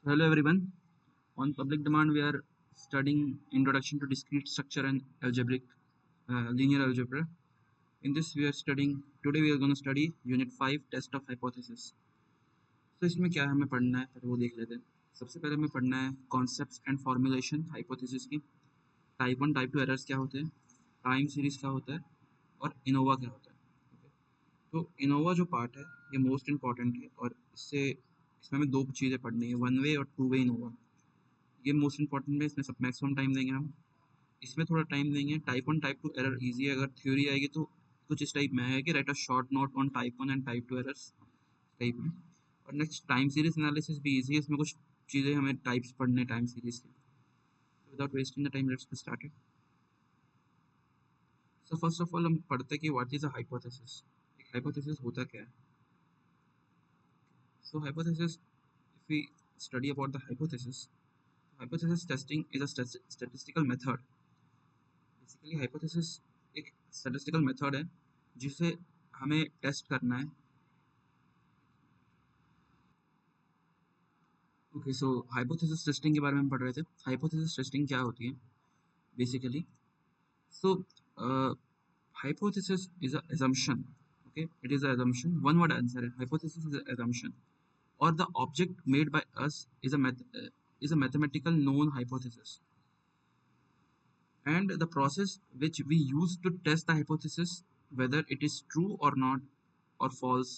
Hello everyone. On public demand, we are studying Introduction to Discrete Structure and Algebraic Linear Algebra. In this, we are studying today. We are going to study Unit 5 Test of Hypothesis. तो इसमें क्या हमें पढ़ना है पहले वो देख लेते हैं. सबसे पहले हमें पढ़ना है कॉन्सेप्ट्स एंड फॉर्मुलेशन हाइपोथेसिस की. टाइप 1 टाइप 2 एरर्स क्या होते हैं, टाइम सीरीज क्या होता है और इनोवा क्या होता है. तो इनोवा जो पार्ट है ये मोस्ट इंपॉर्टेंट है और इसमें हमें दो चीज़ें पढ़नी है, वन वे और टू वे इनोवा. ये मोस्ट इंपॉर्टेंट है, इसमें सब मैक्सिमम टाइम देंगे हम. इसमें थोड़ा टाइम देंगे. टाइप 1 टाइप 2 एरर इजी है. अगर थ्योरी आएगी तो कुछ इस टाइप में है कि write a short note on type 1 and type 2 errors type में. और नेक्स्ट टाइम सीरीज एनालिसिस भी इजी है. इसमें कुछ चीज़ें हमें टाइप्स पढ़ने टाइम सीरीज के. Without wasting the time let's get started. So first of all हम पढ़ते हैं कि व्हाट इज अ हाइपोथेसिस. एक हाइपोथेसिस होता क्या है. So hypothesis, if we study about the hypothesis, hypothesis testing is a statistical method. Basically hypothesis एक statistical method है जिसे हमें टेस्ट करना है. ओके, सो हाइपोथेसिस टेस्टिंग के बारे में हम पढ़ रहे थे. हाइपोथेसिस टेस्टिंग क्या होती है basically. So hypothesis is a assumption. Okay, it is a assumption. One word answer है. Hypothesis is a assumption or the object made by us is a mathematical known hypothesis, and the process which we use to test the hypothesis whether it is true or not or false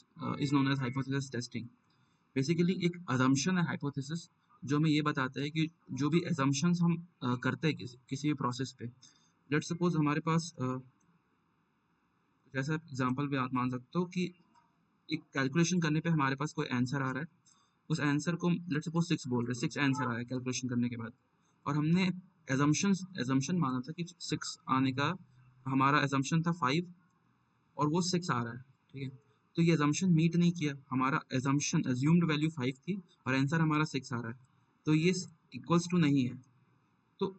is known as hypothesis testing. Basically एक assumption है hypothesis जो हमें ये बताता है कि जो भी assumptions हम करते हैं किसी भी प्रोसेस पे. लेट्स सपोज हमारे पास जैसा एग्जांपल भी आप मान सकते हो कि एक कैलकुलेशन करने पे हमारे पास कोई आंसर आ रहा है. उस आंसर को लेट्स सपोज 6 बोल रहे हैं, 6 आंसर आया कैलकुलेशन करने के बाद. और हमने एजम्पशन माना था कि 6 आने का. हमारा एजम्पशन था 5 और वो 6 आ रहा है. ठीक है, तो ये एजम्पशन मीट नहीं किया. हमारा एजम्पशन एज्यूम्ड वैल्यू 5 थी और आंसर हमारा 6 आ रहा है. तो ये इक्वल्स टू नहीं है. तो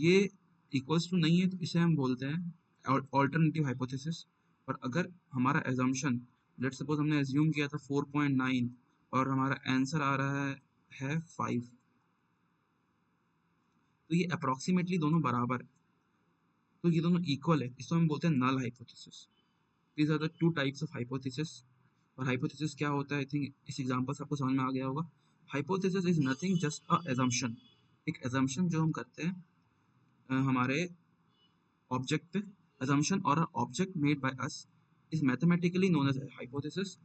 ये इक्वल्स टू नहीं है तो इसे हम बोलते हैं ऑल्टरनेटिव हाइपोथेसिस. और अगर हमारा एजम्पशन लेट्स सपोज हमने एज्यूम किया था 4.9 और हमारा आंसर आ रहा है 5, तो ये अप्रॉक्सीमेटली दोनों बराबर है. तो ये दोनों इक्वल है. इसको हम बोलते हैं null hypothesis. These are the two types of hypothesis. और हाइपोथेसिस क्या होता है, आई थिंक इस एग्जांपल से आपको समझ में आ गया होगा. Hypothesis is nothing just a assumption. एक assumption जो हम करते हैं हमारे ऑब्जेक्ट पे. assumption और object made by us is mathematically known as hypothesis.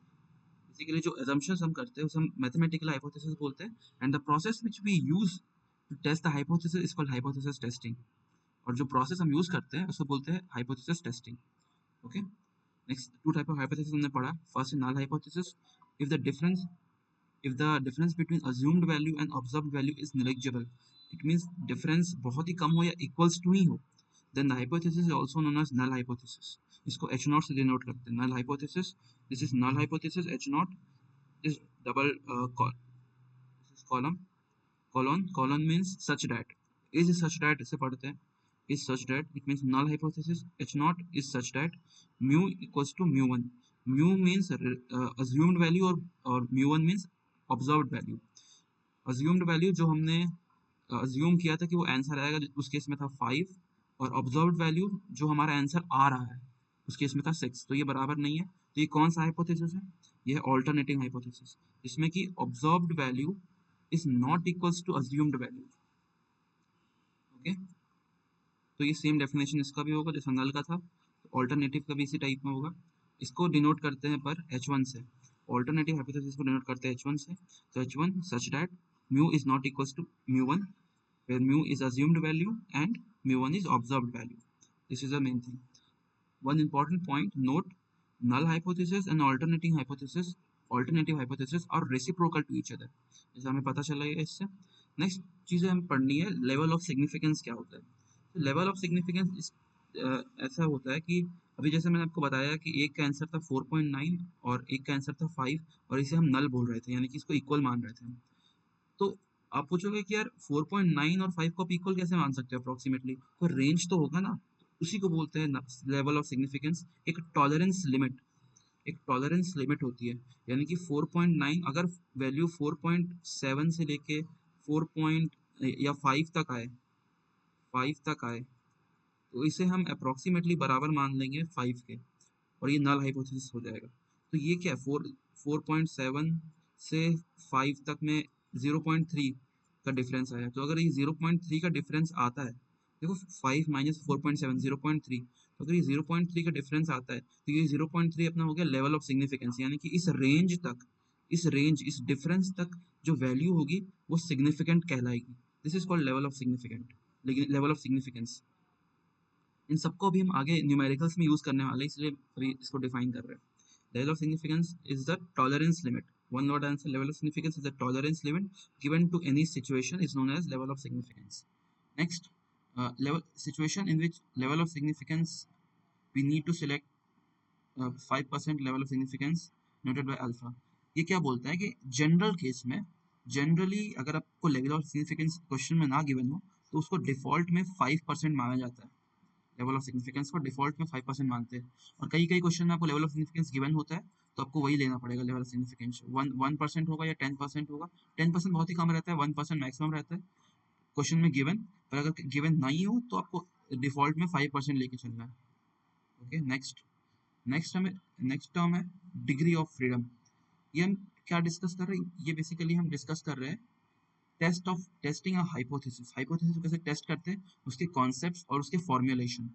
Basically जो assumptions हम करते हैं उसे हम मैथमेटिकल हाइपोथेसिस बोलते हैं. And the process which we use to test the hypothesis is called hypothesis testing. और जो प्रोसेस हम यूज करते हैं उसको बोलते हैं hypothesis testing. Okay, next two type of hypothesis हमने पढ़ा. First null hypothesis. If the difference if the difference between assumed value and observed value is negligible, it means difference बहुत ही कम हो या equals to ही हो, then the hypothesis is also known as null hypothesis. इसको h naught से denote करते हैं. null hypothesis, this is null hypothesis. h naught is double this is colon means such that. is such that इसे पढ़ते हैं. is such that it means null hypothesis. h naught is such that mu equals to mu1. mu means assumed value और mu1 means observed value. Assumed value जो हमने assume किया था कि वो आंसर आएगा उस केस में था 5. और ऑब्जर्व्ड वैल्यू जो हमारा आंसर आ रहा है उस केस में था 6. तो ये बराबर नहीं है. तो ये कौन सा हाइपोथेसिस है, ये है ऑल्टरनेटिंग हाइपोथेसिस, जिसमें कि observed value is not equals to assumed value. Okay, तो ये सेम डेफिनेशन इसका भी होगा जैसा नल का था. ऑल्टरनेटिव का भी इसी टाइप में होगा. इसको डिनोट करते हैं पर h1 से. ऑल्टरनेटिव हाइपोथेसिस को डिनोट करते हैं h1 से. तो h1 such that mu is not equals to mu1, where mu is assumed value and mu1 is observed value. This is the main thing. One important point, note, null hypothesis and alternative hypothesis are reciprocal to each other. जैसे हमें पता चला है इससे. Next चीज़ें हम पढ़नी है, लेवल ऑफ सिग्निफिकेंस क्या होता है. तो लेवल ऑफ सिग्निफिकेंस ऐसा होता है कि अभी जैसे मैंने आपको बताया कि एक का आंसर था 4.9 और एक का आंसर था 5 और इसे हम नल बोल रहे थे, यानी कि इसको इक्वल मान रहे थे हम. तो आप पूछोगे कि यार 4.9 और 5 को आप इक्वल कैसे मान सकते हो अप्रोक्सीमेटली, कोई रेंज तो होगा ना. उसी को बोलते हैं लेवल ऑफ सिग्निफिकेंस. एक टॉलरेंस लिमिट होती है. यानी कि 4.9 अगर वैल्यू 4.7 से लेके 4 पॉइंट या 5 तक आए, 5 तक आए, तो इसे हम अप्रोक्सीमेटली बराबर मान लेंगे 5 के, और ये नल हाइपोथेसिस हो जाएगा। तो ये क्या है, 4.7 से 5 तक में 0.3 का डिफरेंस आया। तो अगर ये 0.3 का डिफरेंस आता है, देखो 5 माइनस 4.7 0.3, तो अगर ये 0.3 का डिफरेंस आता है तो ये 0.3 अपना हो गया लेवल ऑफ सिग्निफिकेंस, यानी कि इस रेंज तक, इस डिफरेंस तक जो वैल्यू होगी वो सिग्निफिकेंट कहलाएगी। This is called level of significant, level of significance. इन सबको अभी हम आगे न्यूमेरिकल्स में यूज करने वाले हैं, इसलिए अभी इसको डिफाइन कर रहे हैं। Level of significance is the tolerance limit. One word answer: level of significance is the tolerance limit given to any situation is known as level of significance. Next, level situation in which level of significance we need to select 5% level of significance noted by alpha. ये क्या बोलता है कि general case में, generally अगर आपको level of significance question में ना गिवन हो तो उसको डिफॉल्ट में 5% माना जाता है। लेवल ऑफ सिग्निफिकेंस को डिफॉल्ट में 5% मानते हैं, और कई कई क्वेश्चन में आपको लेवल ऑफ सिग्निफिकेंस गिवन होता है तो आपको वही लेना पड़ेगा। लेवल ऑफ सिग्निफिकेंस 1% होगा या 10% होगा। 10% बहुत ही कम रहता है, 1% मैक्सिमम रहता है क्वेश्चन में गिवन, पर अगर गिवन नहीं हो तो आपको डिफॉल्ट में 5% लेके चलना है। ओके, नेक्स्ट टर्म है डिग्री ऑफ फ्रीडम। ये हम क्या डिस्कस कर रहे हैं, ये बेसिकली हम डिस्कस कर रहे हैं टेस्टिंग अ हाइपोथेसिस। हाइपोथेसिस को कैसे टेस्ट करते हैं, उसके कॉन्सेप्ट्स और उसके फॉर्मुलेशन।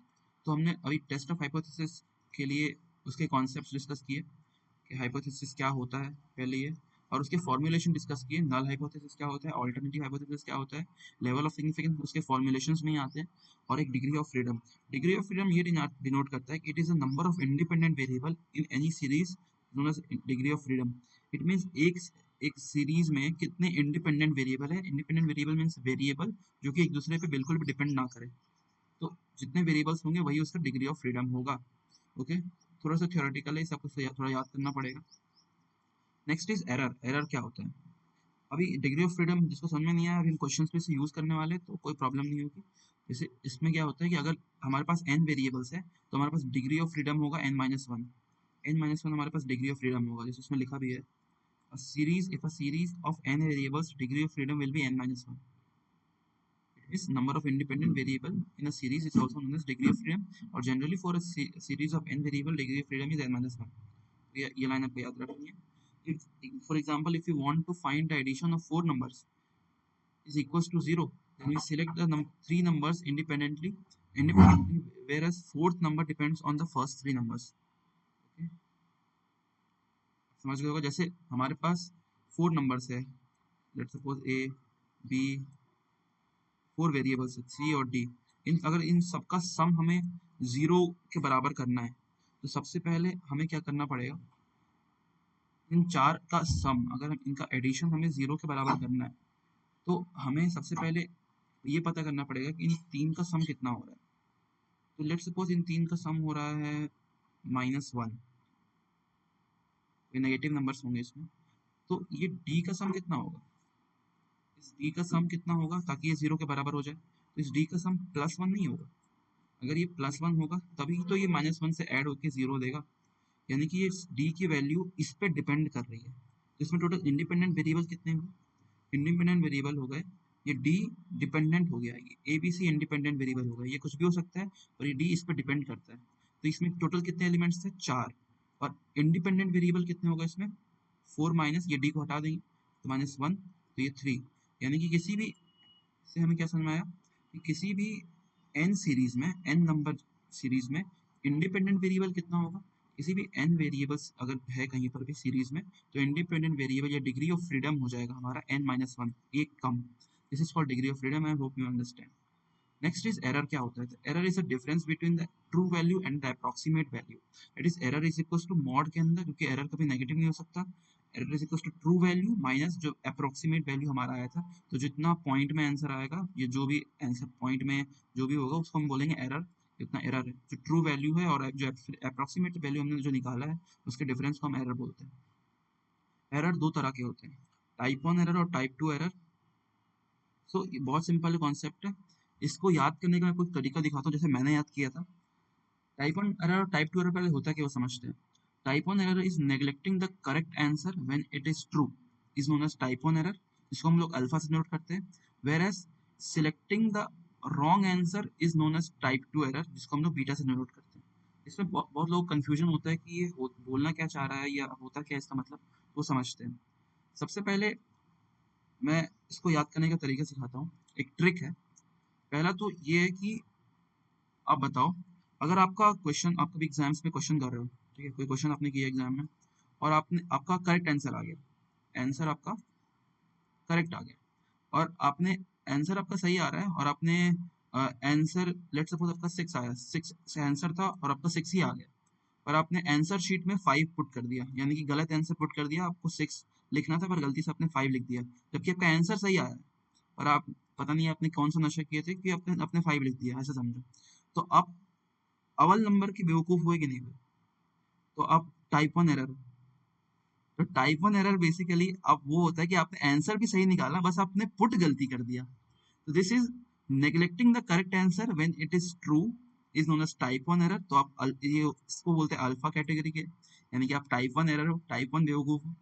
तो हमने अभी टेस्ट ऑफ हाइपोथेसिस के लिए उसके कॉन्सेप्ट्स डिस्कस किए कि हाइपोथेसिस क्या होता है पहले ये, और उसके फॉर्मुलेशन डिस्कस किए। नल हाइपोथेसिस क्या होता है, ऑल्टरनेटिव हाइपोथेसिस क्या होता है, लेवल ऑफ सिग्निफिकेंस उसके फॉर्मुलेशंस में ही आते हैं, और एक degree of freedom. Degree of freedom ये डिनोट करता है कि it is a number of independent variable in any series known as degree of freedom. It means एक सीरीज में कितने इंडिपेंडेंट वेरिएबल है। इंडिपेंडेंट वेरिएबल मींस वेरिएबल जो कि एक दूसरे पे बिल्कुल भी डिपेंड ना करे। तो जितने वेरिएबल्स होंगे वही उसका डिग्री ऑफ फ्रीडम होगा। ओके, थोड़ा सा थ्योरेटिकल है, सबको थोड़ा याद करना पड़ेगा। Next is error. एरर क्या होता है, अभी डिग्री ऑफ फ्रीडम जिसको समझ में नहीं आया, अभी हम क्वेश्चंस पे से यूज करने वाले हैं, तो कोई प्रॉब्लम नहीं होगी। जैसे इसमें क्या होता है कि अगर हमारे पास n वेरिएबल्स है तो हमारे पास डिग्री ऑफ फ्रीडम होगा n-1। n-1 हमारे पास डिग्री ऑफ फ्रीडम होगा, जैसे उसमें लिखा भी है a series if a series of n variables degree of freedom will be n-1. It is number of independent variable in a series is also known as degree of freedom, or generally for a series of n variable degree of freedom is n-1. ये line आपको याद रखनी है। If, for example, if you want to find the addition of 4 numbers is equals to 0, then we select the 3 numbers independently, whereas fourth number depends on the first 3 numbers. Okay? समझ गए होगा, जैसे हमारे पास 4 numbers है, let's suppose a b, 4 variables है c और d। अगर इन सबका सम हमें 0 के बराबर करना है तो सबसे पहले हमें क्या करना पड़ेगा, इन 4 का सम, अगर इनका एडिशन हमें 0 के बराबर करना है तो हमें सबसे पहले ये पता करना पड़ेगा कि इन 3 का सम कितना हो रहा है। तो लेट्स सपोज इन 3 का सम हो रहा है -1, ये नेगेटिव नंबर्स होंगे इसमें, तो ये d का सम कितना होगा, इस d का सम कितना होगा ताकि ये 0 के बराबर हो जाए। तो इस d का सम +1 नहीं होगा, अगर ये +1 होगा तभी तो ये -1 से ऐड होकर 0 देगा, यानी कि ये d की वैल्यू इस पे डिपेंड कर रही है। तो इसमें टोटल इंडिपेंडेंट वेरिएबल कितने हुए, इंडिपेंडेंट वेरिएबल हो गए, ये d डिपेंडेंट हो गया, ये ABC इंडिपेंडेंट वेरिएबल हो गया, ये कुछ भी हो सकता है और ये d इस पे डिपेंड करता है। तो इसमें टोटल कितने एलिमेंट्स थे, 4, और इंडिपेंडेंट वेरिएबल कितने होगा इसमें, 4 माइनस ये d को हटा देंगे तो -1, तो ये 3, यानी कि किसी भी से हमें क्या समझ में आया कि किसी भी n सीरीज में, n नंबर सीरीज में इंडिपेंडेंट वेरिएबल कितना होगा, किसी भी n वेरिएबल्स अगर है कहीं पर भी सीरीज में तो इंडिपेंडेंट वेरिएबल या डिग्री ऑफ फ्रीडम हो जाएगा हमारा n-1, एक कम। This is called degree of freedom. I hope you understand. Next is error. क्या होता है, error is a difference between the true value and the approximate value. That is error is equal to mod के अंदर, क्योंकि error कभी negative नहीं हो सकता, error is equal to true value minus जो अप्रॉक्सीमेट वैल्यू हमारा आया था। तो जितना पॉइंट में आंसर आएगा, ये जो भी आंसर पॉइंट में जो भी होगा उसको हम बोलेंगे एरर। इतना एरर है जो ट्रू वैल्यू है, और जो अप्रॉक्सीमेट वैल्यू हमने जो निकाला है उसके डिफरेंस को हम एरर बोलते हैं। एरर दो तरह के होते हैं, टाइप 1 एरर और टाइप 2 एरर। सो ये बहुत सिंपल कॉन्सेप्ट है, इसको याद करने का मैं कुछ तरीका दिखाता हूँ जैसे मैंने याद किया था। टाइप 1 एरर और टाइप 2 एरर पहले होता क्या वो समझते हैं। Type 1 error is neglecting the correct answer when it is true, is known as type 1 error. जिसको हम लोग अल्फा से डिनोट करते हैं, whereas selecting the wrong answer is known as type 2 error, जिसको हम लोग बीटा से डिनोट करते हैं। इसमें बहुत लोग कंफ्यूजन होता है कि ये बोलना क्या चाह रहा है या होता क्या है इसका मतलब, वो समझते हैं। सबसे पहले मैं इसको याद करने का तरीका सिखाता हूँ, एक ट्रिक है। पहला तो ये है कि आप बताओ, अगर आपका क्वेश्चन, आप कभी एग्जाम्स में क्वेश्चन कर रहे हो, ठीक है, कोई क्वेश्चन आपने किया एग्जाम में और आपने आपका करेक्ट आंसर आ गया, आंसर आपका करेक्ट आ गया और आपने आंसर आपका सही आ रहा है और आपने आंसर लेट सपोज आपका 6 आया, 6 से आंसर था और आपका 6 ही आ गया, पर आपने आंसर शीट में 5 पुट कर दिया, यानी कि गलत आंसर पुट कर दिया, आपको 6 लिखना था पर गलती से आपने 5 लिख दिया, जबकि आपका आंसर सही आया, पर आप पता नहीं आपने कौन सा नशा किए थे कि आपने अपने 5 लिख दिया, ऐसा समझो। तो आप अव्वल नंबर के बेवकूफ हुए कि नहीं हुए, तो आप टाइप 1 एरर। तो टाइप 1 एरर बेसिकली अब वो होता है कि आपने आंसर भी सही निकाला, बस आपने पुट गलती कर दिया। तो this is neglecting the correct answer when it is true is known as type 1 error. तो आप ये इसको बोलते हैं अल्फा कैटेगरी के, यानी कि आप टाइप 1 एरर हो, टाइप 1 बेवकूफ हो।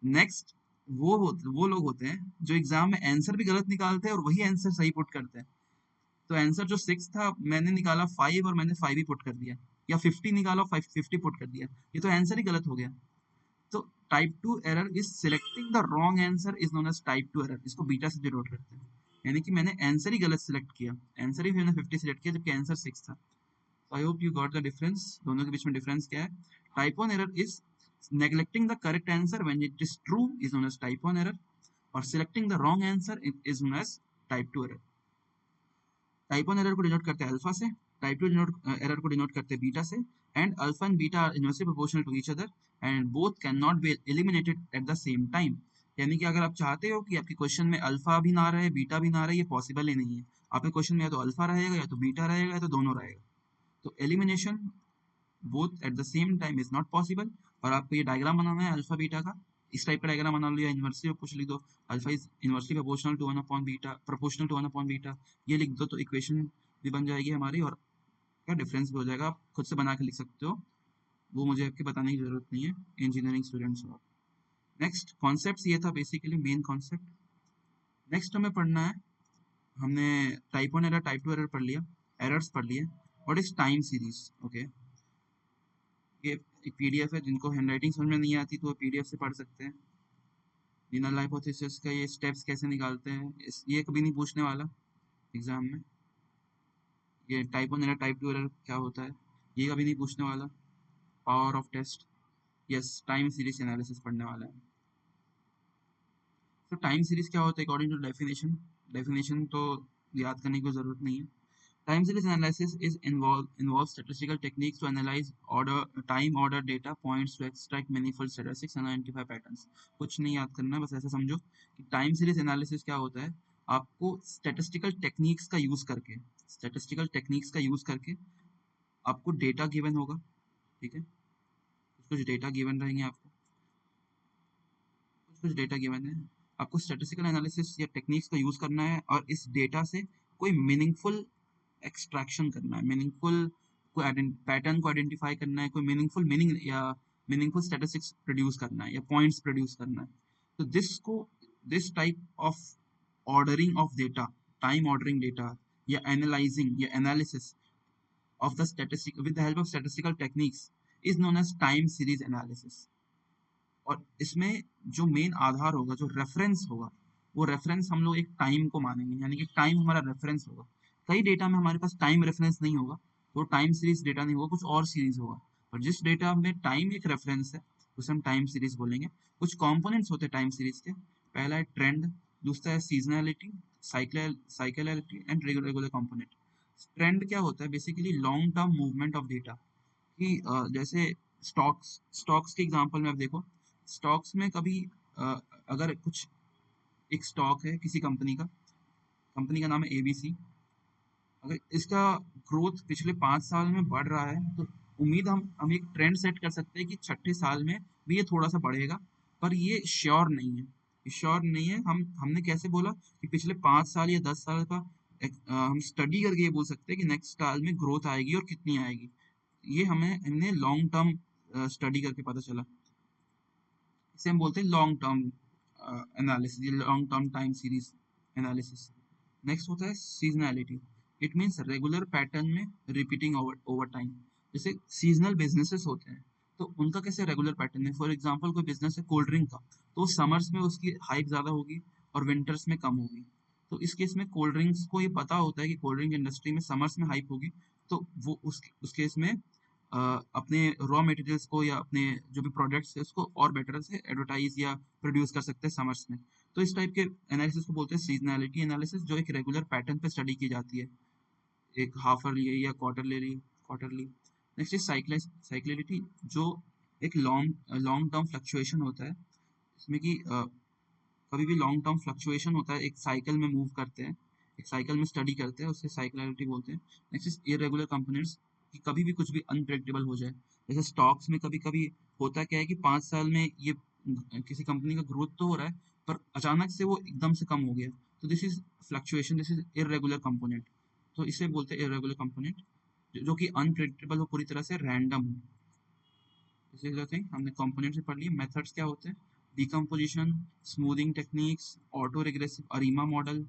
नेक्स्ट वो लोग होते हैं जो एग्जाम में आंसर भी गलत निकालते हैं और वही आंसर सही पुट करते हैं। तो आंसर जो 6 था मैंने निकाला 5 और मैंने 5 ही पुट कर दिया, या 50 निकाला 50 पुट कर दिया, ये तो आंसर ही गलत हो गया। तो type 2 error is selecting the wrong answer is known as type 2 error, इसको बीटा से डिनोट करते हैं, यानी कि मैंने आंसर ही गलत सिलेक्ट किया, आंसर ही मैंने 50 सिलेक्ट किया जबकि आंसर 6 था। आई hope you got the difference, दोनों के बीच में डिफरेंस क्या है। Type 1 error is neglecting the correct answer when it is true is known as type 1 error, और selecting the wrong answer is known as type 2 error। Type 1 error को denote करते हैं alpha से, टाइप 2 एरर को denote करते हैं beta से, and alpha and beta are inversely proportional to each other and both can not be eliminated at the same time. यानी कि अगर आप चाहते हो कि आपके क्वेश्चन में अल्फा भी ना रहे बीटा भी ना रहे, ये पॉसिबल ही नहीं है। आपके क्वेश्चन में या तो अल्फा रहेगा या तो बीटा रहेगा या तो दोनों रहेगा। तो elimination both at the same time is not possible. और आपको ये डायग्राम बनाना है अल्फा बीटा का, इस टाइप का डायग्राम बना लो या इनवर्सली प्रोपोर्शनल लिख दो, alpha is inversely proportional to 1 upon beta, proportional to 1 upon beta, ये लिख दो तो इक्वेशन भी बन जाएगी हमारी और क्या डिफरेंस भी हो जाएगा, आप खुद से बना के लिख सकते हो, वो मुझे आपके बताने की जरूरत नहीं है, इंजीनियरिंग स्टूडेंट्स हो। नेक्स्ट कॉन्सेप्ट ये था बेसिकली मेन कॉन्सेप्ट। नेक्स्ट हमें पढ़ना है, हमने टाइप 1 एरर टाइप 2 एरर पढ़ लिया, एरर्स पढ़ लिए, what is time series. Okay, ये एक पीडीएफ है, जिनको हैंडराइटिंग समझ में नहीं आती तो वो पीडीएफ से पढ़ सकते हैं। नल हाइपोथेसिस का ये स्टेप्स कैसे निकालते हैं, ये कभी नहीं पूछने वाला एग्जाम में। ये टाइप 1 एरर टाइप 2 एरर क्या होता है ये कभी नहीं पूछने वाला। Power of test, yes time series analysis पढ़ने वाला है। तो टाइम सीरीज क्या होता है अकॉर्डिंग टू डेफिनेशन, डेफिनेशन तो याद करने की जरूरत नहीं है। Time series analysis is involves statistical techniques to analyze time order data points to extract meaningful statistics and identify patterns। कुछ नहीं याद करना है, बस ऐसा समझो कि टाइम सीरीज एनालिसिस क्या होता है। आपको statistical techniques का यूज करके, statistical techniques का यूज करके आपको डेटा गिवन होगा, ठीक है, कुछ डेटा गिवन रहेंगे आपको, कुछ डेटा गिवन है, आपको स्टैटिस्टिकल एनालिसिस या टेक्निक्स का यूज करना है और इस डेटा से कोई मीनिंगफुल एक्सट्रैक्शन करना है, मीनिंगफुल कोई पैटर्न को आइडेंटिफाई करना है, कोई मीनिंगफुल मीनिंग या मीनिंगफुल स्टैटिस्टिक्स प्रोड्यूस करना है या पॉइंट्स प्रोड्यूस करना है। तो this type of ordering of data, time ordering data या एनालाइजिंग या analysis of the statistic with the help of statistical techniques is known as time series analysis. और इसमें जो मेन आधार होगा, जो रेफरेंस होगा, वो रेफरेंस हम लोग एक टाइम को मानेंगे, यानी कि टाइम हमारा रेफरेंस होगा। कई डेटा में हमारे पास टाइम रेफरेंस नहीं होगा, तो टाइम सीरीज डेटा नहीं होगा, कुछ और सीरीज होगा। और जिस डेटा में टाइम एक रेफरेंस है उसे हम टाइम सीरीज बोलेंगे। कुछ कंपोनेंट्स होते हैं टाइम सीरीज के, पहला है ट्रेंड, दूसरा है seasonality, cyclicity and regular component. Trend क्या होता है, basically long term movement of data, कि जैसे स्टॉक्स के एग्जांपल में आप देखो, स्टॉक्स में कभी अगर कुछ एक स्टॉक है किसी कंपनी का नाम है एबीसी, अगर इसका ग्रोथ पिछले 5 साल में बढ़ रहा है तो उम्मीद हम एक ट्रेंड सेट कर सकते हैं कि छठे साल में भी ये थोड़ा सा बढ़ेगा, पर ये श्योर नहीं है, ये श्योर नहीं है। हमने कैसे बोला कि पिछले 5 साल या 10 साल का हम स्टडी करके ये बोल सकते हैं कि नेक्स्ट साल में ग्रोथ आएगी और कितनी आएगी, ये हमने लॉन्ग टर्म स्टडी करके पता चला, इसे हम बोलते हैं लॉन्ग टर्म एनालिसिस, ये long term time series analysis. Next होता है seasonality. It means regular pattern में रिपीटिंग ओवर ओवर टाइम। जैसे सीजनल बिजनेसेस होते हैं तो उनका कैसे रेगुलर पैटर्न है। फॉर एग्जांपल कोई बिजनेस है कोल्ड ड्रिंक का, तो समर्स में उसकी हाइप ज़्यादा होगी और विंटर्स में कम होगी। तो इस केस में कोल्ड ड्रिंक्स को ये पता होता है कि कोल्ड ड्रिंक इंडस्ट्री में समर्स में हाइप होगी, तो वो उस केस में अपने रॉ मटेरियल्स को या अपने जो भी प्रोडक्ट्स है उसको और बेटर से एडवर्टाइज या प्रोड्यूस कर सकते हैं समर्स में। तो इस टाइप के एनालिसिस को बोलते हैं सीजनैलिटी एनालिसिस, जो एक रेगुलर पैटर्न पे स्टडी की जाती है, एक हाफ ईयरली या क्वार्टरली। नेक्स्ट इज साइक्लिलिटी, जो एक लॉन्ग लॉन्ग टर्म फ्लक्चुएशन होता है, इसमें कि कभी भी लॉन्ग टर्म फ्लक्चुएशन होता है, एक साइकिल में मूव करते हैं, एक साइकिल में स्टडी करते हैं, उससे साइक्लिलिटी बोलते हैं। नेक्स्ट इज इरेगुलर कंपोनेंट्स, कि कभी भी कुछ भी अनप्रेडिक्टेबल हो जाए। जैसे स्टॉक्स में कभी कभी होता क्या है कि 5 साल में ये किसी कंपनी का ग्रोथ तो हो रहा है पर अचानक से वो एकदम से कम हो गया, तो this is fluctuation, this is irregular component. तो इसे बोलते हैं इरेगुलर कंपोनेंट, जो कि अनप्रेडिक्टेबल हो, पूरी तरह से रैंडम हो। दिस इज द थिंग, हमने कंपोनेंट से पढ़ लिए। मेथड्स क्या होते हैं, decomposition, smoothing techniques, auto regressive ARIMA model.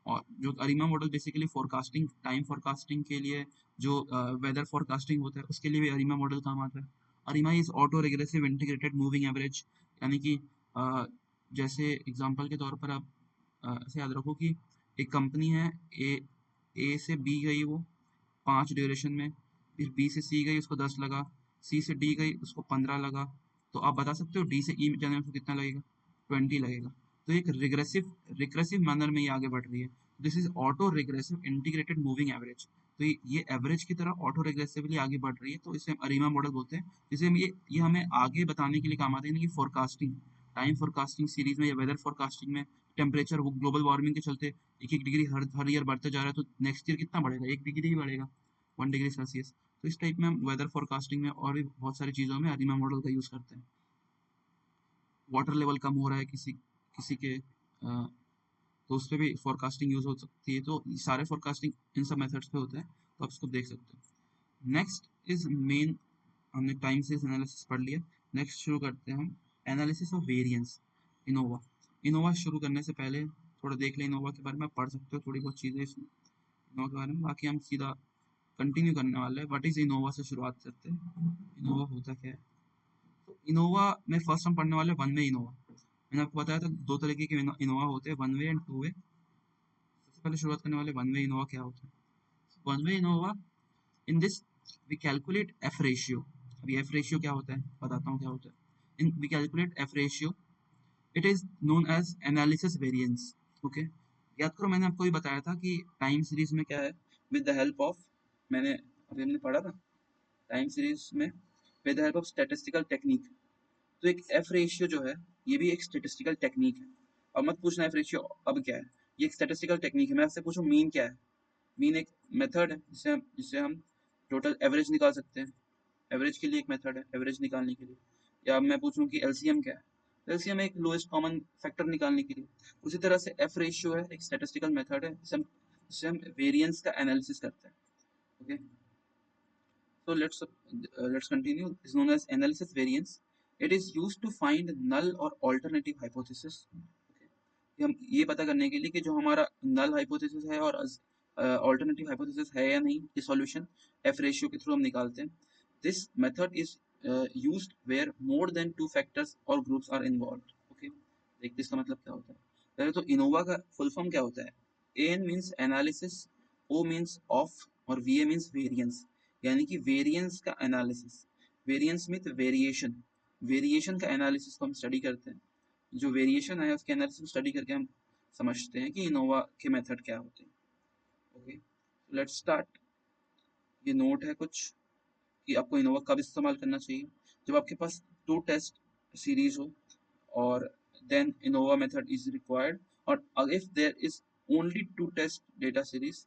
और जो ARIMA model basically forecasting, time forecasting के लिए, जो वेदर फोरकास्टिंग होता है उसके लिए भी अरीमा मॉडल काम आता है। ARIMA is auto regressive integrated moving average, यानी कि जैसे एग्जांपल के तौर पर आप ऐसे याद रखो कि एक कंपनी है, ए ए से बी गई वो 5 ड्यूरेशन में, फिर बी से सी गई उसको 10 लगा, सी से डी गई उसको 15 लगा, तो आप बता सकते हो डी से ई जाने में उसको कितना लगेगा, 20 लगेगा। तो एक रिग्रेसिव मैनर में ये आगे बढ़ रही है। This is auto regressive integrated moving average. तो ये एवरेज की तरह ऑटो रिग्रेसिवली आगे बढ़ रही है, तो इसे हम अरीमा मॉडल बोलते हैं। जिसे हम ये हमें आगे बताने के लिए काम आते हैं कि फोरकास्टिंग, टाइम फोरकास्टिंग सीरीज में या वेदर फोरकास्टिंग में टेम्परेचर वो ग्लोबल वार्मिंग के चलते 1-1 डिग्री हर ईयर बढ़ते जा रहा है, तो नेक्स्ट ईयर कितना बढ़ेगा, 1 डिग्री ही बढ़ेगा, 1 डिग्री सेल्सियस। तो इस टाइप में हम वेदर फोरकास्टिंग में और भी बहुत सारी चीज़ों में अरीमा मॉडल का यूज़ करते हैं। वाटर लेवल कम हो रहा है किसी किसी के तो उस पर भी फोरकास्टिंग यूज़ हो सकती है। तो ये सारे फोरकास्टिंग इन सब मेथड्स पे होते हैं, तो आप इसको देख सकते हो। नेक्स्ट इज मेन, हमने टाइम सीरीज एनालिसिस पढ़ लिया। नेक्स्ट शुरू करते हैं हम analysis of variance, Innova. Innova शुरू करने से पहले थोड़ा देख लें इनोवा के बारे में, आप पढ़ सकते हो थोड़ी बहुत चीज़ें इसमें इनोवा के बारे में। बाकी हम सीधा कंटिन्यू करने वाले हैं। व्हाट इज इनोवा से शुरुआत करते हैं। इनोवा होता क्या है, तो इनोवा में फर्स्ट हम पढ़ने वाले वन वे इनोवा। मैंने आपको बताया था 2 तरीके के इनोवा होते हैं, one way and two way. सबसे पहले शुरुआत करने वाले वन वे इनोवा क्या होता है। One way ANOVA, in this we calculate F ratio. अभी एफ रेशियो क्या होता है बताता हूँ क्या होता है। In we calculate F ratio, it is known as analysis variance. Okay, याद करो मैंने आपको ये बताया था कि टाइम सीरीज में क्या है, विद द हेल्प ऑफ, मैंने अभी हमने पढ़ा था टाइम सीरीज में, with the help of statistical technique. तो एक एफ रेशियो जो है ये भी एक स्टैटिस्टिकल टेक्निक है। अब मत पूछना एफ रेशियो अब क्या है, ये एक स्टैटिस्टिकल टेक्निक है। मैं आपसे पूछूं मीन क्या है, मीन एक मेथड है जिससे हम टोटल एवरेज निकाल सकते हैं। एवरेज के लिए एक मेथड है एवरेज निकालने के लिए। या मैं पूछूं कि एलसीएम क्या है, एलसीएम एक लोएस्ट कॉमन फैक्टर निकालने के लिए। उसी तरह से एफ रेशियो है, एक स्टैटिस्टिकल मेथड है जिससे हम वेरिएंस का एनालिसिस करते हैं। Okay, so let's continue. It's known as analysis variance. It is used to find null or alternative hypothesis. Okay. हम ये पता करने के लिए कि जो हमारा null hypothesis है और alternative hypothesis है या नहीं, ये solution f ratio के थ्रू हम निकालते हैं। This method is used where more than 2 factors or groups are involved. Okay. देखते इसका मतलब क्या होता है। पहले तो इनोवा का फुल फॉर्म क्या होता है। AN means analysis, O means of और VA मीन्स वेरिएंस, यानी कि वेरिएंस का analysis. Variance means variation, variation का एनालिसिस को हम स्टडी करते हैं। जो वेरिएशन है उसके एनालिसिस स्टडी करके हम समझते हैं कि इनोवा के मेथड क्या होते हैं। Okay, let's start. ये नोट है कुछ कि आपको इनोवा कब इस्तेमाल करना चाहिए, जब आपके पास 2 टेस्ट सीरीज हो और then ANOVA method is required. और if there is only 2 test data series,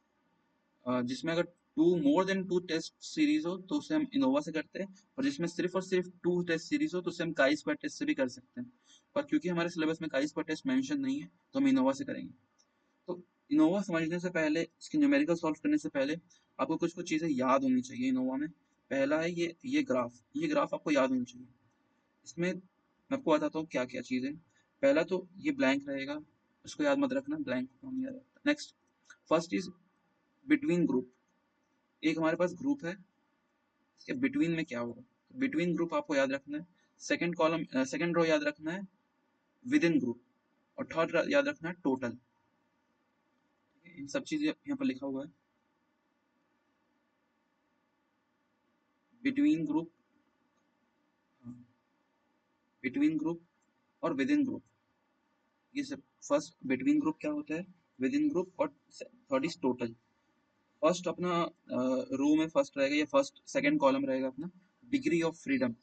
जिसमें अगर मोर देन 2 टेस्ट सीरीज हो तो उसे हम इनोवा से करते हैं, और जिसमें सिर्फ और सिर्फ 2 टेस्ट सीरीज हो तो उसे हम काई स्क्वायर टेस्ट से भी कर सकते हैं। पर क्योंकि हमारे सिलेबस में काई स्क्वायर टेस्ट मेंशन नहीं है तो हम इनोवा से करेंगे। तो इनोवा समझने से पहले, इसके न्यूमेरिकल सॉल्व करने से पहले आपको कुछ कुछ चीज़ें याद होनी चाहिए इनोवा में। पहला है ये ग्राफ, ये ग्राफ आपको याद होनी चाहिए। इसमें मैं आपको बताता हूँ क्या क्या चीज़ें। पहला तो ये ब्लैंक रहेगा, उसको याद मत रखना, ब्लैंक को हम याद रखते हैं। Next first is between group. एक हमारे पास ग्रुप है, इसके बिटवीन में क्या होगा, बिटवीन ग्रुप आपको याद रखना है। सेकंड कॉलम सेकंड रो याद रखना है विद इन ग्रुप, और थर्ड याद रखना है टोटल। इन सब चीजें यहाँ पर लिखा हुआ है, बिटवीन ग्रुप, बिटवीन ग्रुप और विद इन ग्रुप। ये सब फर्स्ट बिटवीन ग्रुप क्या होता है, विद इन ग्रुप, और थर्ड इज टोटल। फर्स्ट अपना रो में फर्स्ट रहेगा, या फर्स्ट सेकंड कॉलम रहेगा अपना डिग्री ऑफ फ्रीडम,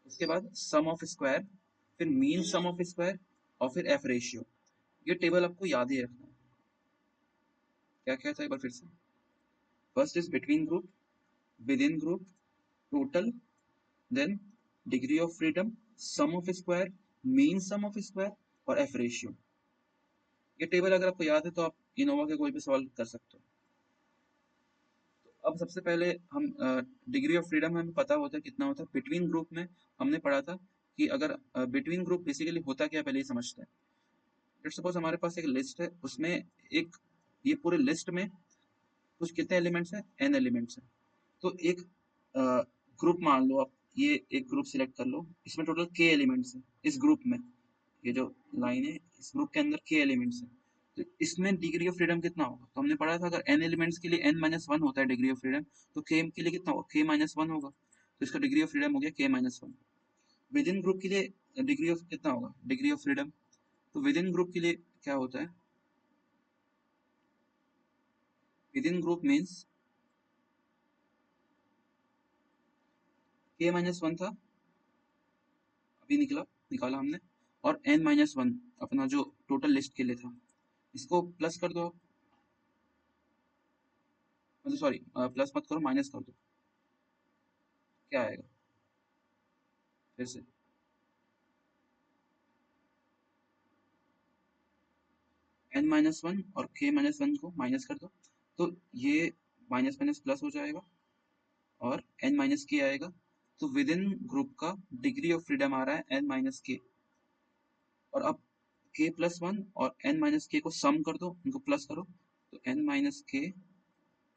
उसके बाद सम ऑफ स्क्वायर, फिर मीन सम ऑफ स्क्वायर, और फिर एफ रेशियो। ये टेबल आपको याद ही रखना है। क्या क्या था एक बार फिर से, first is between group, within group, total, then degree of freedom, sum of square, mean sum of square, और एफ रेशियो। ये टेबल अगर आपको याद है तो आप इनोवा के कोई भी सॉल्व कर सकते हो। अब सबसे पहले हम डिग्री ऑफ फ्रीडम हमें पता होता है कितना होता है। बिटवीन ग्रुप में हमने पढ़ा था कि अगर बिटवीन ग्रुप बेसिकली होता क्या, पहले ही समझते हैं। लेट्स सपोज हमारे पास एक लिस्ट है, उसमें एक, ये पूरे लिस्ट में कुछ कितने एलिमेंट्स हैं, n एलिमेंट्स हैं। तो एक ग्रुप मान लो आप, ये एक ग्रुप सिलेक्ट कर लो, इसमें टोटल k एलिमेंट्स हैं इस ग्रुप में। ये जो लाइन है, इस ग्रुप के अंदर k एलिमेंट्स हैं। तो इसमें डिग्री ऑफ फ्रीडम कितना होगा, तो हमने पढ़ा था अगर n एलिमेंट्स के लिए n-1 होता है डिग्री ऑफ फ्रीडम, तो k के लिए कितना होगा, k-1 होगा। तो इसका डिग्री ऑफ फ्रीडम हो गया k-1। विद इन ग्रुप के लिए डिग्री ऑफ कितना होगा, डिग्री ऑफ फ्रीडम, तो विद इन ग्रुप के लिए क्या होता है, with in group means k-1 था, अभी निकाला हमने, और n-1 अपना जो टोटल लिस्ट के लिए था, इसको प्लस कर दो, मतलब सॉरी प्लस मत करो, माइनस कर दो, क्या आएगा फिर से, n-1 और k-1 को माइनस कर दो, तो ये माइनस माइनस प्लस हो जाएगा, और n-k आएगा। तो विद इन ग्रुप का डिग्री ऑफ फ्रीडम आ रहा है n-k, और अब k+1 और n-k को सम कर दो, इनको प्लस करो, तो n-k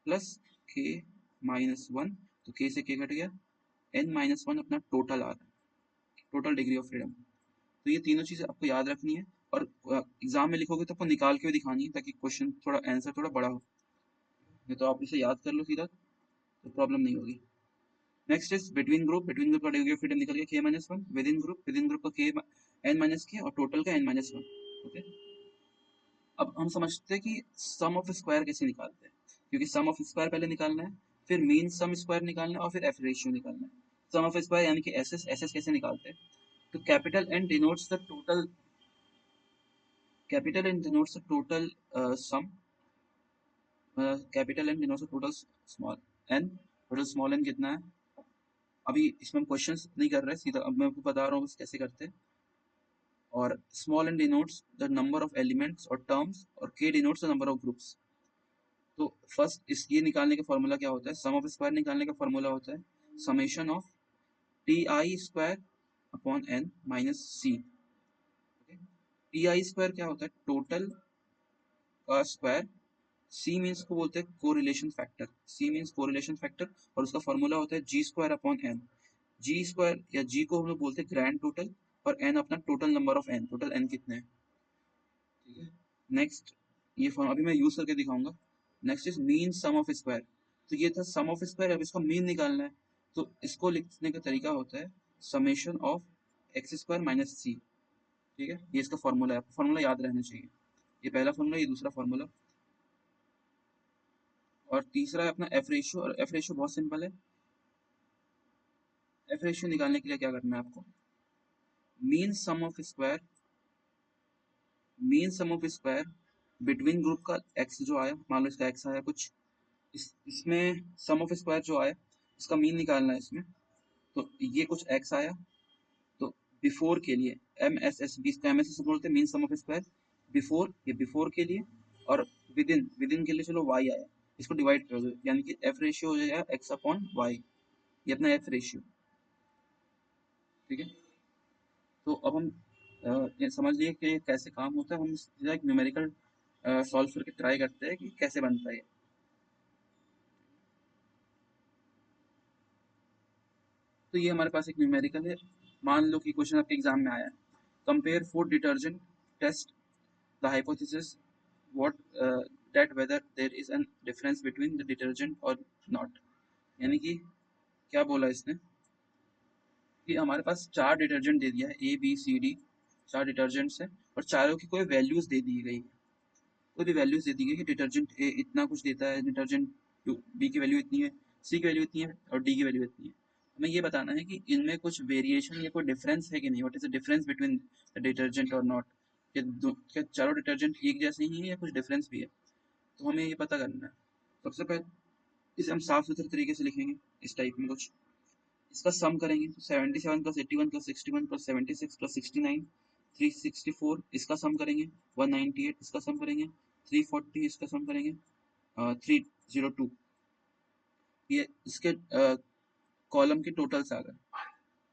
प्लस k-1, तो k से k घट गया, n-1 अपना टोटल आ रहा है, टोटल डिग्री ऑफ फ्रीडम। तो ये तीनों चीजें आपको याद रखनी है, और एग्जाम में लिखोगे तो आपको निकाल के भी दिखानी है, ताकि क्वेश्चन थोड़ा आंसर थोड़ा बड़ा हो। नहीं तो आप इसे याद कर लो सीधा, तो प्रॉब्लम नहीं होगी। Next is between group, between group का डिग्री ऑफ फ्रीडम निकल गया k-1, विद इन ग्रुप का k n-k और टोटल का n-1। ओके, अब हम समझते हैं कि सम ऑफ स्क्वायर कैसे निकालते हैं, क्योंकि सम ऑफ स्क्वायर पहले निकालना है, फिर मीन सम स्क्वायर निकालना है, और फिर एफ रेशियो निकालना है। सम ऑफ स्क्वायर यानी कि एस एस कैसे निकालते हैं, तो capital N denotes the total, capital N denotes the total sum, capital N denotes the total small N, total small N कितना है। अभी इसमें हम क्वेश्चंस नहीं कर रहे, सीधा अब मैं आपको बता रहा हूँ बस कैसे करते हैं। और small N denotes the number of elements और टर्म्स, और K denotes the number of groups. तो फर्स्ट इस ये निकालने का फॉर्मूला क्या होता है, सम ऑफ स्क्वायर निकालने का फॉर्मूला होता है summation of T I square upon N minus C. T I square क्या होता है, टोटल का स्क्वायर, सी मीन्स को बोलते हैं correlation factor, C means correlation factor, और उसका फॉर्मूला होता है G square upon N. G square या जी को हम लोग बोलते हैं ग्रैंड टोटल, और एन अपना total number of N, total N कितने हैं। ठीक है, नेक्स्ट ये फॉर्म अभी मैं यूज करके दिखाऊंगा। Next is mean sum of square, तो ये था सम ऑफ स्क्वायर, अब इसका मीन निकालना है, तो इसको लिखने का तरीका होता है summation of X square minus C. ठीक है, ये इसका फॉर्मूला है, फॉर्मूला याद रहना चाहिए। ये पहला फॉर्मूला, ये दूसरा फॉर्मूला, और तीसरा है अपना एफ रेशियो, और एफ रेशियो बहुत सिंपल है। एफ रेशियो निकालने के लिए क्या करना है आपको, mean sum of square, mean sum of square between group का एक्स जो आया, मान लो इसका एक्स आया कुछ, इसमें सम ऑफ स्क्वायर जो आया इसका मीन निकालना है इसमें, तो ये कुछ एक्स आया, तो बिफोर के लिए एम एस एस बी, इसको एम एस एस बोलते हैं, mean sum of square before, ये बिफोर के लिए, और विद इन के लिए चलो वाई आया, इसको डिवाइड कर दो, यानी कि एफ रेशियो हो जाएगा एक्स अपॉन वाई, ये अपना एफ रेशियो। ठीक है, तो अब हम ये समझ लिए कि ये कैसे काम होता है। हम सीधा एक न्यूमेरिकल सॉल्व करके ट्राई करते हैं कि कैसे बनता है ये। तो ये हमारे पास एक न्यूमेरिकल है। मान लो कि क्वेश्चन आपके एग्जाम में आया है, compare food detergent, test the hypothesis what that whether there is an difference between the detergent और नॉट। यानी कि क्या बोला इसने कि हमारे पास चार डिटर्जेंट दे दिया है, ए बी सी डी, चार डिटर्जेंट्स है और चारों की कोई वैल्यूज दे दी गई है। कोई भी वैल्यूज दे दी गई कि डिटर्जेंट ए इतना कुछ देता है, डिटर्जेंट बी की वैल्यू इतनी है, सी की वैल्यू इतनी है और डी की वैल्यू इतनी है। हमें ये बताना है कि इनमें कुछ वेरिएशन या कोई डिफरेंस है कि नहीं, what is the difference between the detergent और नॉट। क्या चारों डिटर्जेंट एक जैसे ही हैं या कुछ डिफरेंस भी है, तो हमें ये पता करना है। सबसे पहले इसे हम साफ सुथरे तरीके से लिखेंगे इस टाइप में कुछ। इसका सम करेंगे तो 77 प्लस 81 प्लस 61 प्लस 76 प्लस 69 364, इसका सम करेंगे 198, इसका सम करेंगे 340, इसका सम करेंगे 302। ये इसके कॉलम के टोटल्स आ गए।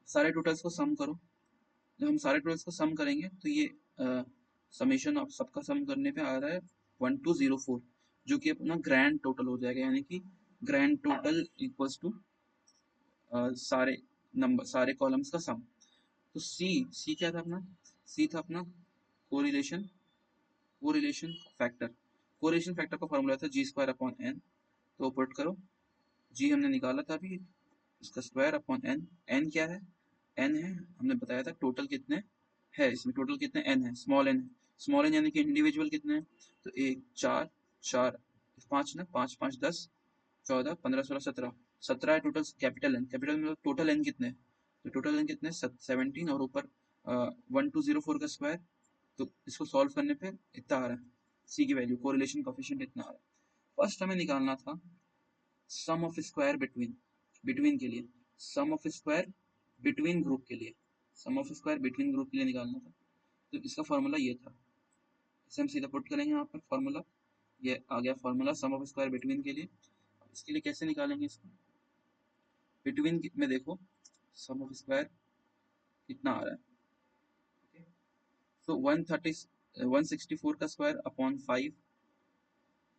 सारे टोटल्स को सम करो। जब हम सारे टोटल्स को सम करेंगे तो ये समेशन ऑफ सबका सम करने पे आ रहा है 1204, जो कि अपना ग्रैंड टोटल हो जाएगा। यानी कि ग्रैंड टोटल इक्वल्स टू सारे नंबर, सारे कॉलम्स का सम। तो सी क्या था अपना, सी था अपना correlation, correlation factor. Correlation factor का फॉर्मूला था जी स्क्वायर अपॉन एन। तो पुट करो, जी हमने निकाला था अभी, इसका स्क्वायर अपॉन एन। एन क्या है, एन है, हमने बताया था टोटल कितने है इसमें, टोटल कितने एन है, स्मॉल एन है। स्मॉल एन यानी कि इंडिविजुअल कितने हैं, तो एक चार, चार पाँच ना, पाँच पाँच 10, 14 15 16 17, 17 है टोटल कैपिटल एन। कैपिटल मतलब टोटल एन कितने हैं, तो टोटल एन कितने 17 और ऊपर 1204 का स्क्वायर। तो इसको सॉल्व करने पे इतना आ रहा है, सी की वैल्यू कोरिलेशन कोएफिशिएंट इतना आ रहा है। फर्स्ट हमें निकालना था सम ऑफ स्क्वायर बिटवीन, बिटवीन के लिए सम ऑफ स्क्वायर बिटवीन ग्रुप के लिए, सम ऑफ स्क्वायर बिटवीन ग्रुप के लिए निकालना था। तो इसका फॉर्मूला ये था, इसे हम सीधा पुट करेंगे यहाँ पर फॉर्मूला। ये आ गया formula some of square between के लिए। इसके लिए कैसे निकालेंगे इसको, बिटवीन में देखो सम ऑफ स्क्वायर कितना आ रहा है। सो 164 का स्क्वायर अपॉन 5,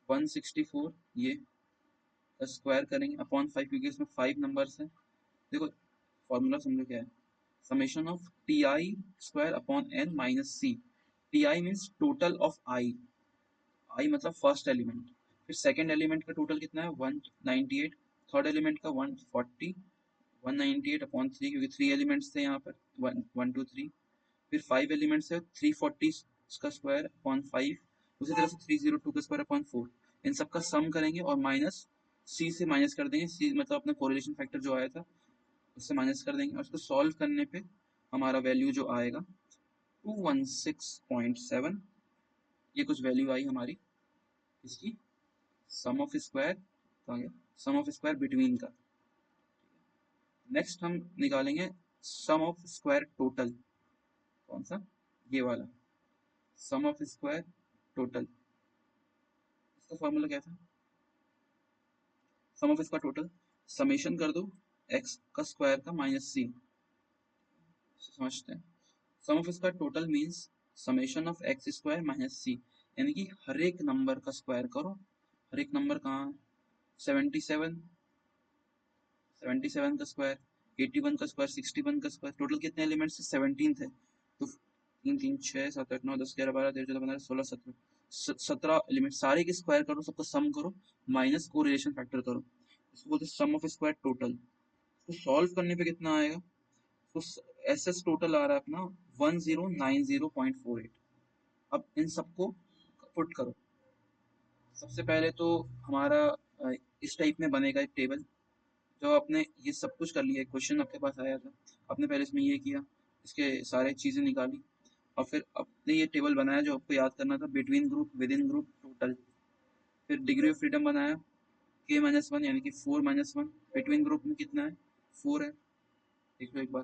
164 ये का स्क्वायर करेंगे अपॉन 5, क्योंकि इसमें 5 नंबर्स हैं। देखो फॉर्मूला समझो क्या है, summation of T I square upon N minus C. T I means total of I, I मतलब फर्स्ट एलिमेंट, फिर सेकंड एलिमेंट का टोटल कितना है 198, थर्ड एलिमेंट का 140, 198 अपॉन 3, क्योंकि 3 एलिमेंट्स थे यहाँ पर 1 1 2 3, फिर 5 एलिमेंट्स है 340 का स्क्वायर अपॉन 5, उसी तरह से 302 का स्क्वायर अपॉन 4। इन सब का सम करेंगे और माइनस सी से माइनस कर देंगे, सी मतलब अपना कोरिलेशन फैक्टर जो आया था उससे माइनस कर देंगे और उसको सॉल्व करने पे हमारा वैल्यू जो आएगा 216.7। ये कुछ वैल्यू आई हमारी इसकी सम ऑफ स्क्वायर, तो आ गया सम ऑफ स्क्वायर बिटवीन का। नेक्स्ट हम निकालेंगे सम ऑफ स्क्वायर टोटल, कौन सा, ये वाला सम ऑफ स्क्वायर टोटल। इसका फॉर्मूला क्या था, सम ऑफ स्क्वायर टोटल समेशन कर दो एक्स का स्क्वायर का माइनस सी, समझते हैं। Sum of square total means summation of X square minus C, यानी कि हर एक नंबर का स्क्वायर करो। हर एक नंबर कहाँ, 77, 77 का स्क्वायर, 81 का स्क्वायर, 61 का स्क्वायर। टोटल कितने एलिमेंट्स थे, 17 थे। तो 3 3 6 7 8 9 10 11 12 13 14 15 16 17, 17 एलिमेंट सारे के स्क्वायर करो, सबका सम करो माइनस कोरिलेशन फैक्टर करो, इसको बोलते हैं सम ऑफ स्क्वायर टोटल। इसको सॉल्व करने पे कितना आएगा, तो एस एस टोटल आ रहा है अपना 1090.48। अब इन सबको पुट करो। सबसे पहले तो हमारा इस टाइप में बनेगा एक टेबल। जो आपने ये सब कुछ कर लिया, क्वेश्चन आपके पास आया था, आपने पहले इसमें ये किया, इसके सारे चीज़ें निकाली और फिर आपने ये टेबल बनाया जो आपको याद करना था, between group, within group, total. फिर डिग्री ऑफ फ्रीडम बनाया k-1 यानी कि 4-1। बिटवीन ग्रुप में कितना है 4 है, देख लो एक बार।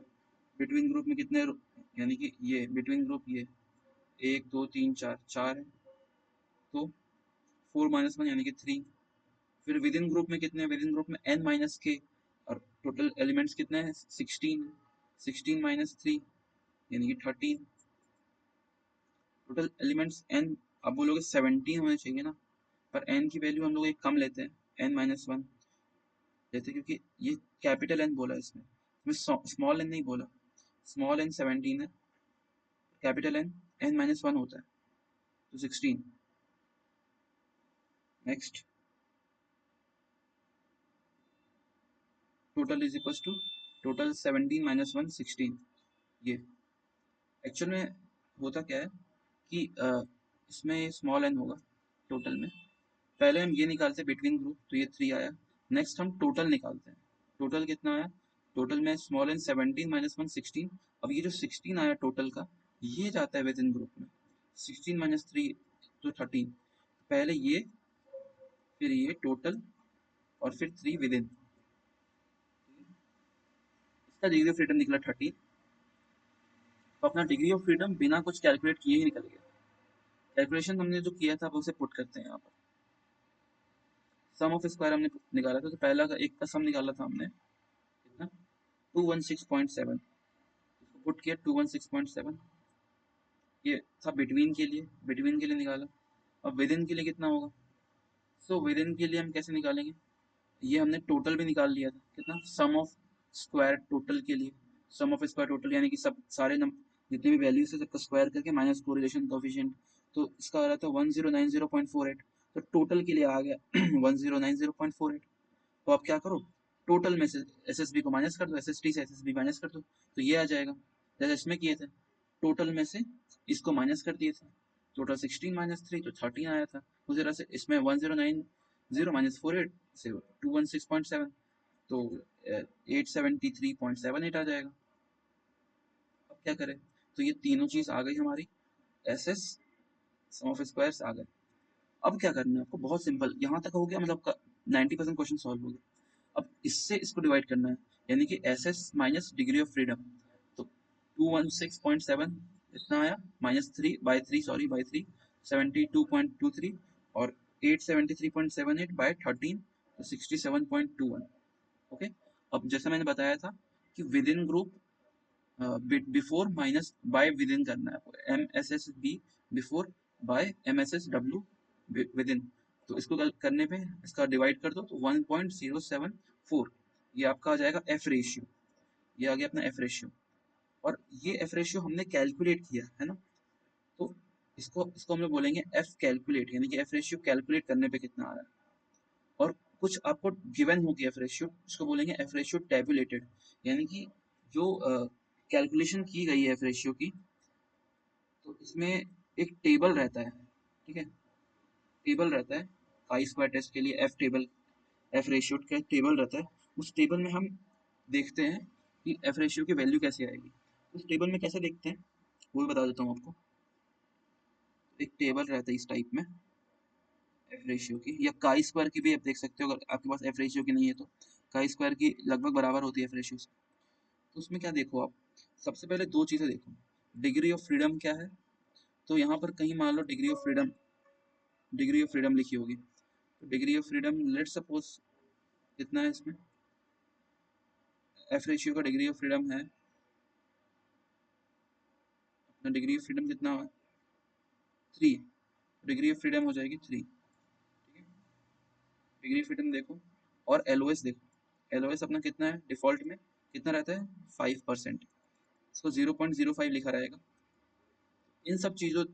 बिटवीन ग्रुप में कितने यानी कि ये बिटवीन ग्रुप ये 1 2 3 4 4 है, तो 4-1 यानी कि 3। फिर विद इन ग्रुप में कितने, विद इन ग्रुप में n माइनस के, और टोटल एलिमेंट्स कितने हैं 16, 16 माइनस 3 यानी कि 13। टोटल एलिमेंट्स n, आप बोलोगे 17 होने चाहिए ना, पर n की वैल्यू हम लोग एक कम लेते हैं, n-1 लेते हैं, क्योंकि ये कैपिटल N बोला इसमें स्मॉल n नहीं बोला। स्मॉल n 17 है, कैपिटल N n-1 होता है, तो 16। Next, total is equal to total 17 - 1 16। ये एक्चुअल में होता क्या है कि इसमें स्मॉल n होगा टोटल में। पहले हम ये निकालते हैं बिटवीन ग्रुप, तो ये 3 आया। नेक्स्ट हम टोटल निकालते हैं, टोटल कितना आया, टोटल में स्मॉल n 17 - 1 16। अब ये जो 16 आया टोटल का, ये जाता है विद इन ग्रुप में, 16 - 3 तो 13। पहले ये, फिर ये टोटल, और फिर 3 विद इन। इसका डिग्री ऑफ फ्रीडम निकला 13। तो अपना डिग्री ऑफ फ्रीडम बिना कुछ कैलकुलेट किए ही निकल गया। कैलकुलेशन हमने जो किया था वो उसे पुट करते हैं यहाँ पर। सम ऑफ स्क्वायर हमने निकाला था, तो पहला का एक का सम निकाला था हमने, कितना, 216.7। इसको पुट किया 216.7, ये था बिटवीन के लिए निकाला। अब विद इन के लिए कितना होगा, सो विद इन के लिए हम कैसे निकालेंगे, ये हमने टोटल भी निकाल लिया था, कितना, सम ऑफ स्क्वायर टोटल के लिए, सम ऑफ स्क्वायर टोटल यानी कि सब सारे नंबर जितने भी वैल्यूज है सबका स्क्वायर करके माइनस कोरिलेशन कोएफिशिएंट, तो इसका आ रहा था 1090.48। तो टोटल के लिए आ गया 1090.48। तो आप क्या करो, टोटल में से एसएसबी को माइनस कर दो, एसएसटी से एसएसबी माइनस कर दो, तो ये आ जाएगा। जैसे इसमें किए थे, टोटल में से इसको माइनस कर दिए थे, टोटल 16 - 3 तो 13 आया था। उसी तरह से इसमें 1090 - 48 से 216.7, तो 873.78 आ जाएगा। अब क्या करें, तो ये तीनों चीज आ गई हमारी, S S, sum of squares आ गए। अब क्या करना है आपको, बहुत सिंपल, यहाँ तक हो गया, मतलब 90% क्वेश्चन सॉल्व हो गया। अब इससे इसको डिवाइड करना है, यानी कि S S minus degree of freedom, तो 216.7 इतना आया, -3/3, सॉरी बाई 3, 72.23, और 873.78/13, तो 67.21। ओके। अब जैसा मैंने बताया था कि within group before minus by within करना है आपको, M S S B before by M S S W within. तो इसको करने पे इसका डिवाइड कर दो, तो 1.074, ये आपका आ जाएगा एफ रेशियो। ये आ गया अपना एफ रेशियो, और ये एफ रेशियो हमने कैलकुलेट किया है ना, तो इसको इसको हम लोग बोलेंगे एफ कैलकुलेट, यानी कि एफ रेशियो कैलकुलेट करने पे कितना आ रहा है। और कुछ आपको गिवन होगी एफ रेशियो, इसको बोलेंगे एफ रेशियो टेबुलेटेड, यानी कि जो कैलकुलेशन की गई है एफ रेशियो की, तो इसमें एक टेबल रहता है, ठीक है, टेबल रहता है आई स्क्वायर टेस्ट के लिए, एफ टेबल, एफ रेशियो का टेबल रहता है। उस टेबल में हम देखते हैं कि एफ रेशियो की वैल्यू कैसे आएगी। उस टेबल में कैसे देखते हैं वो भी बता देता हूँ आपको। एक टेबल रहता है इस टाइप में एफ रेशियो की, या काई स्क्वायर की भी आप देख सकते हो, अगर आपके पास एफ रेशियो की नहीं है तो काई स्क्वायर की लगभग बराबर होती है एफ रेशियो से। तो उसमें क्या देखो आप, सबसे पहले दो चीज़ें देखो, डिग्री ऑफ फ्रीडम क्या है, तो यहाँ पर कहीं मान लो डिग्री ऑफ फ्रीडम लिखी होगी, तो degree of freedom let suppose कितना है इसमें, एफ रेशियो का डिग्री ऑफ फ्रीडम है, अपना डिग्री ऑफ फ्रीडम कितना है, 3, डिग्री ऑफ फ्रीडम हो जाएगी 3, ठीक है। डिग्री ऑफ फ्रीडम देखो, और एलओएस देखो, एलओएस अपना कितना है डिफॉल्ट में, कितना रहता है 5%, इसको 0.05 लिखा रहेगा। इन सब चीज़ों,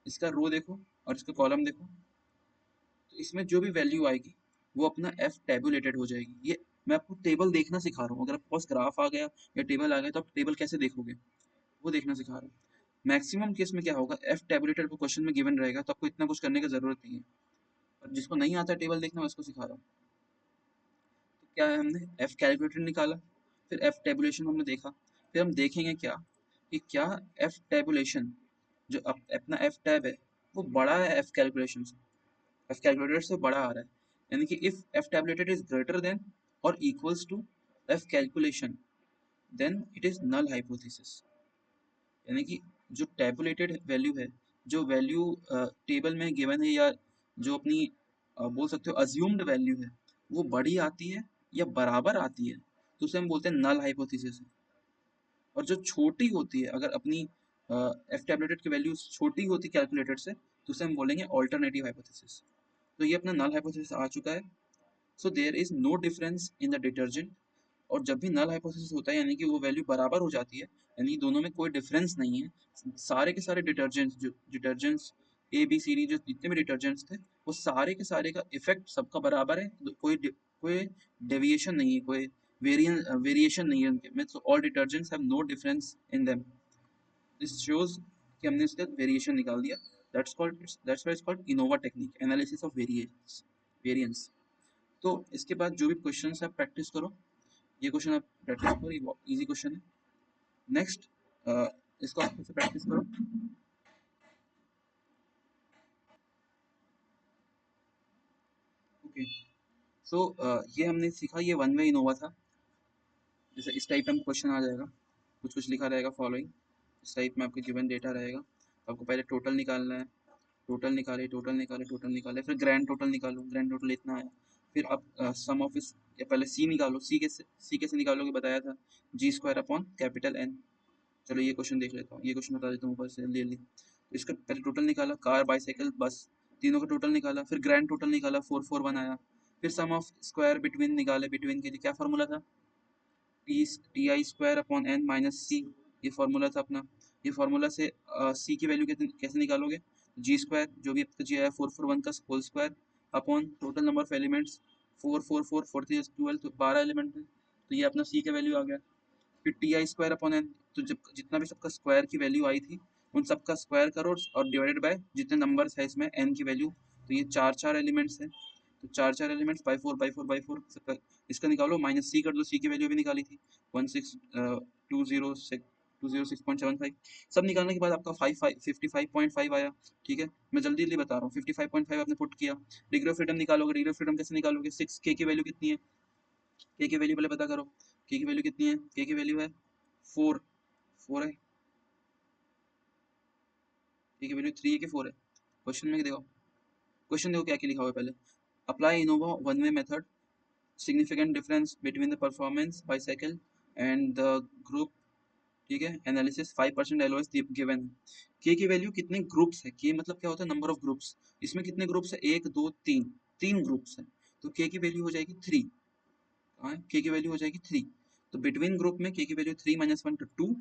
इसका रो देखो और इसका कॉलम देखो, तो इसमें जो भी वैल्यू आएगी वो अपना एफ टेबुलेटेड हो जाएगी। ये मैं आपको टेबल देखना सिखा रहा हूँ, अगर आपके पास ग्राफ आ गया या टेबल आ गया तो आप टेबल कैसे देखोगे वो देखना सिखा रहा हूँ। मैक्सिमम केस में क्या होगा, एफ टेबुलेटेड को क्वेश्चन में गिवन रहेगा, तो आपको इतना कुछ करने की जरूरत नहीं है, और जिसको नहीं आता टेबल देखना मैं उसको सिखा रहा हूँ। तो क्या है, हमने एफ कैलकुलेटेड निकाला, फिर एफ टेबुलेशन हमने देखा, फिर हम देखेंगे क्या कि क्या एफ टेबुलेशन जो अपना एफ टैब है वो बड़ा है एफ कैलकुलेशन से, एफ कैलकुलेटर से बड़ा आ रहा है, यानी कि if F tabulated is greater than और equals to F calculation, then it is null hypothesis. यानी कि जो टैबुलेटेड वैल्यू है, जो वैल्यू टेबल में गिवन है, या जो अपनी बोल सकते हो अज्यूम्ड वैल्यू है, वो बड़ी आती है या बराबर आती है, तो उसे हम बोलते हैं नल हाइपोथेसिस है। और जो छोटी होती है, अगर अपनी एफ टैबलेटेड की वैल्यू छोटी होती कैलकुलेटेड से तो उसे हम बोलेंगे ऑल्टरनेटिव हाइपोथेसिस। तो ये अपना नल हाइपोथेसिस आ चुका है। So there is no difference in the detergent. और जब भी नल हाइपोथेसिस होता है यानी कि वो वैल्यू बराबर हो जाती है, यानी कि दोनों में कोई डिफरेंस नहीं है, सारे के सारे डिटर्जेंट्स जो detergents A B C D जो जितने भी डिटर्जेंट्स थे वो सारे के सारे का इफेक्ट सबका बराबर है, कोई डेविएशन नहीं है, कोई वेरिएशन नहीं है उनके में। So all detergents have no difference in them. This shows कि हमने इसका वेरिएशन निकाल दिया। That's why it's called ANOVA technique, analysis of variance. तो इसके बाद जो भी क्वेश्चन है प्रैक्टिस करो। ये क्वेश्चन आप प्रैक्टिस करो, ये इजी क्वेश्चन है। नेक्स्ट इसको आप फिर से प्रैक्टिस करो। ओके, सो ये हमने सीखा, ये वन वे इनोवा था। जैसे इस टाइप में क्वेश्चन आ जाएगा, कुछ कुछ लिखा रहेगा फॉलोइंग, इस टाइप में आपके गिवन डेटा रहेगा। तो आपको पहले टोटल निकालना है, टोटल निकाले टोटल निकाले टोटल निकाले, फिर ग्रैंड टोटल निकालो, ग्रैंड टोटल इतना है। फिर आप सम ऑफ इस, पहले सी निकालो, सी कैसे निकालोगे बताया था, जी स्क्वायर अपॉन कैपिटल एन। चलो ये क्वेश्चन देख लेता हूँ, ये क्वेश्चन बता देता हूँ ऊपर से जल्दी। तो इसका पहले टोटल निकाला, कार बाईसाइकिल बस, तीनों का टोटल निकाला, फिर ग्रैंड टोटल निकाला 441 आया। फिर सम ऑफ स्क्वायर बिटवीन निकाले, बिटवीन के लिए क्या फॉर्मूला था, T I square upon N minus C, ये फॉर्मूला था अपना। ये फॉर्मूला से सी की वैल्यू कैसे निकालोगे, जी स्क्वायर जो भी आपका जी आया 441 का whole square upon total number of elements 444 43 12, तो 12 एलिमेंट है, तो ये अपना सी का वैल्यू आ गया। फिर T I square upon N, तो जब जितना भी सबका स्क्वायर की वैल्यू आई थी उन सबका स्क्वायर करो और डिवाइडेड बाय जितने नंबर्स है इसमें एन की वैल्यू, तो ये चार चार एलिमेंट्स है, तो चार चार elements by four by four by four सबका इसका निकालो, माइनस सी कर दो, सी की वैल्यू भी निकाली थी 206.75। सब निकालने के बाद आपका 55.5 आया। ठीक है, मैं जल्दी जल्दी बता रहा हूँ। 55.5 आपने पुट किया, डिग्री ऑफ फ्रीडम निकालोगे, डिग्री ऑफ फ्रीडम कैसे निकालोगे, 6 के की वैल्यू कितनी है, के की वैल्यू पहले पता करो, के की वैल्यू कितनी है, के की वैल्यू है 4, 4 है, के की वैल्यू 3 है कि 4 है, क्वेश्चन में देखो, क्वेश्चन देखो क्या क्या लिखा हुआ है पहले। Apply Innova one way method, significant difference between the performance bicycle and the group, ठीक है, एनालिसिस 5% एलओएस गिवन है। के की वैल्यू कितने ग्रुप्स है, के मतलब क्या होता है नंबर ऑफ ग्रुप्स, इसमें कितने ग्रुप्स है, एक दो तीन, तीन ग्रुप्स है, तो के की वैल्यू हो जाएगी 3। के की वैल्यू हो जाएगी 3, तो बिटवीन ग्रुप में के की वैल्यू 3 माइनस 1 तो 2।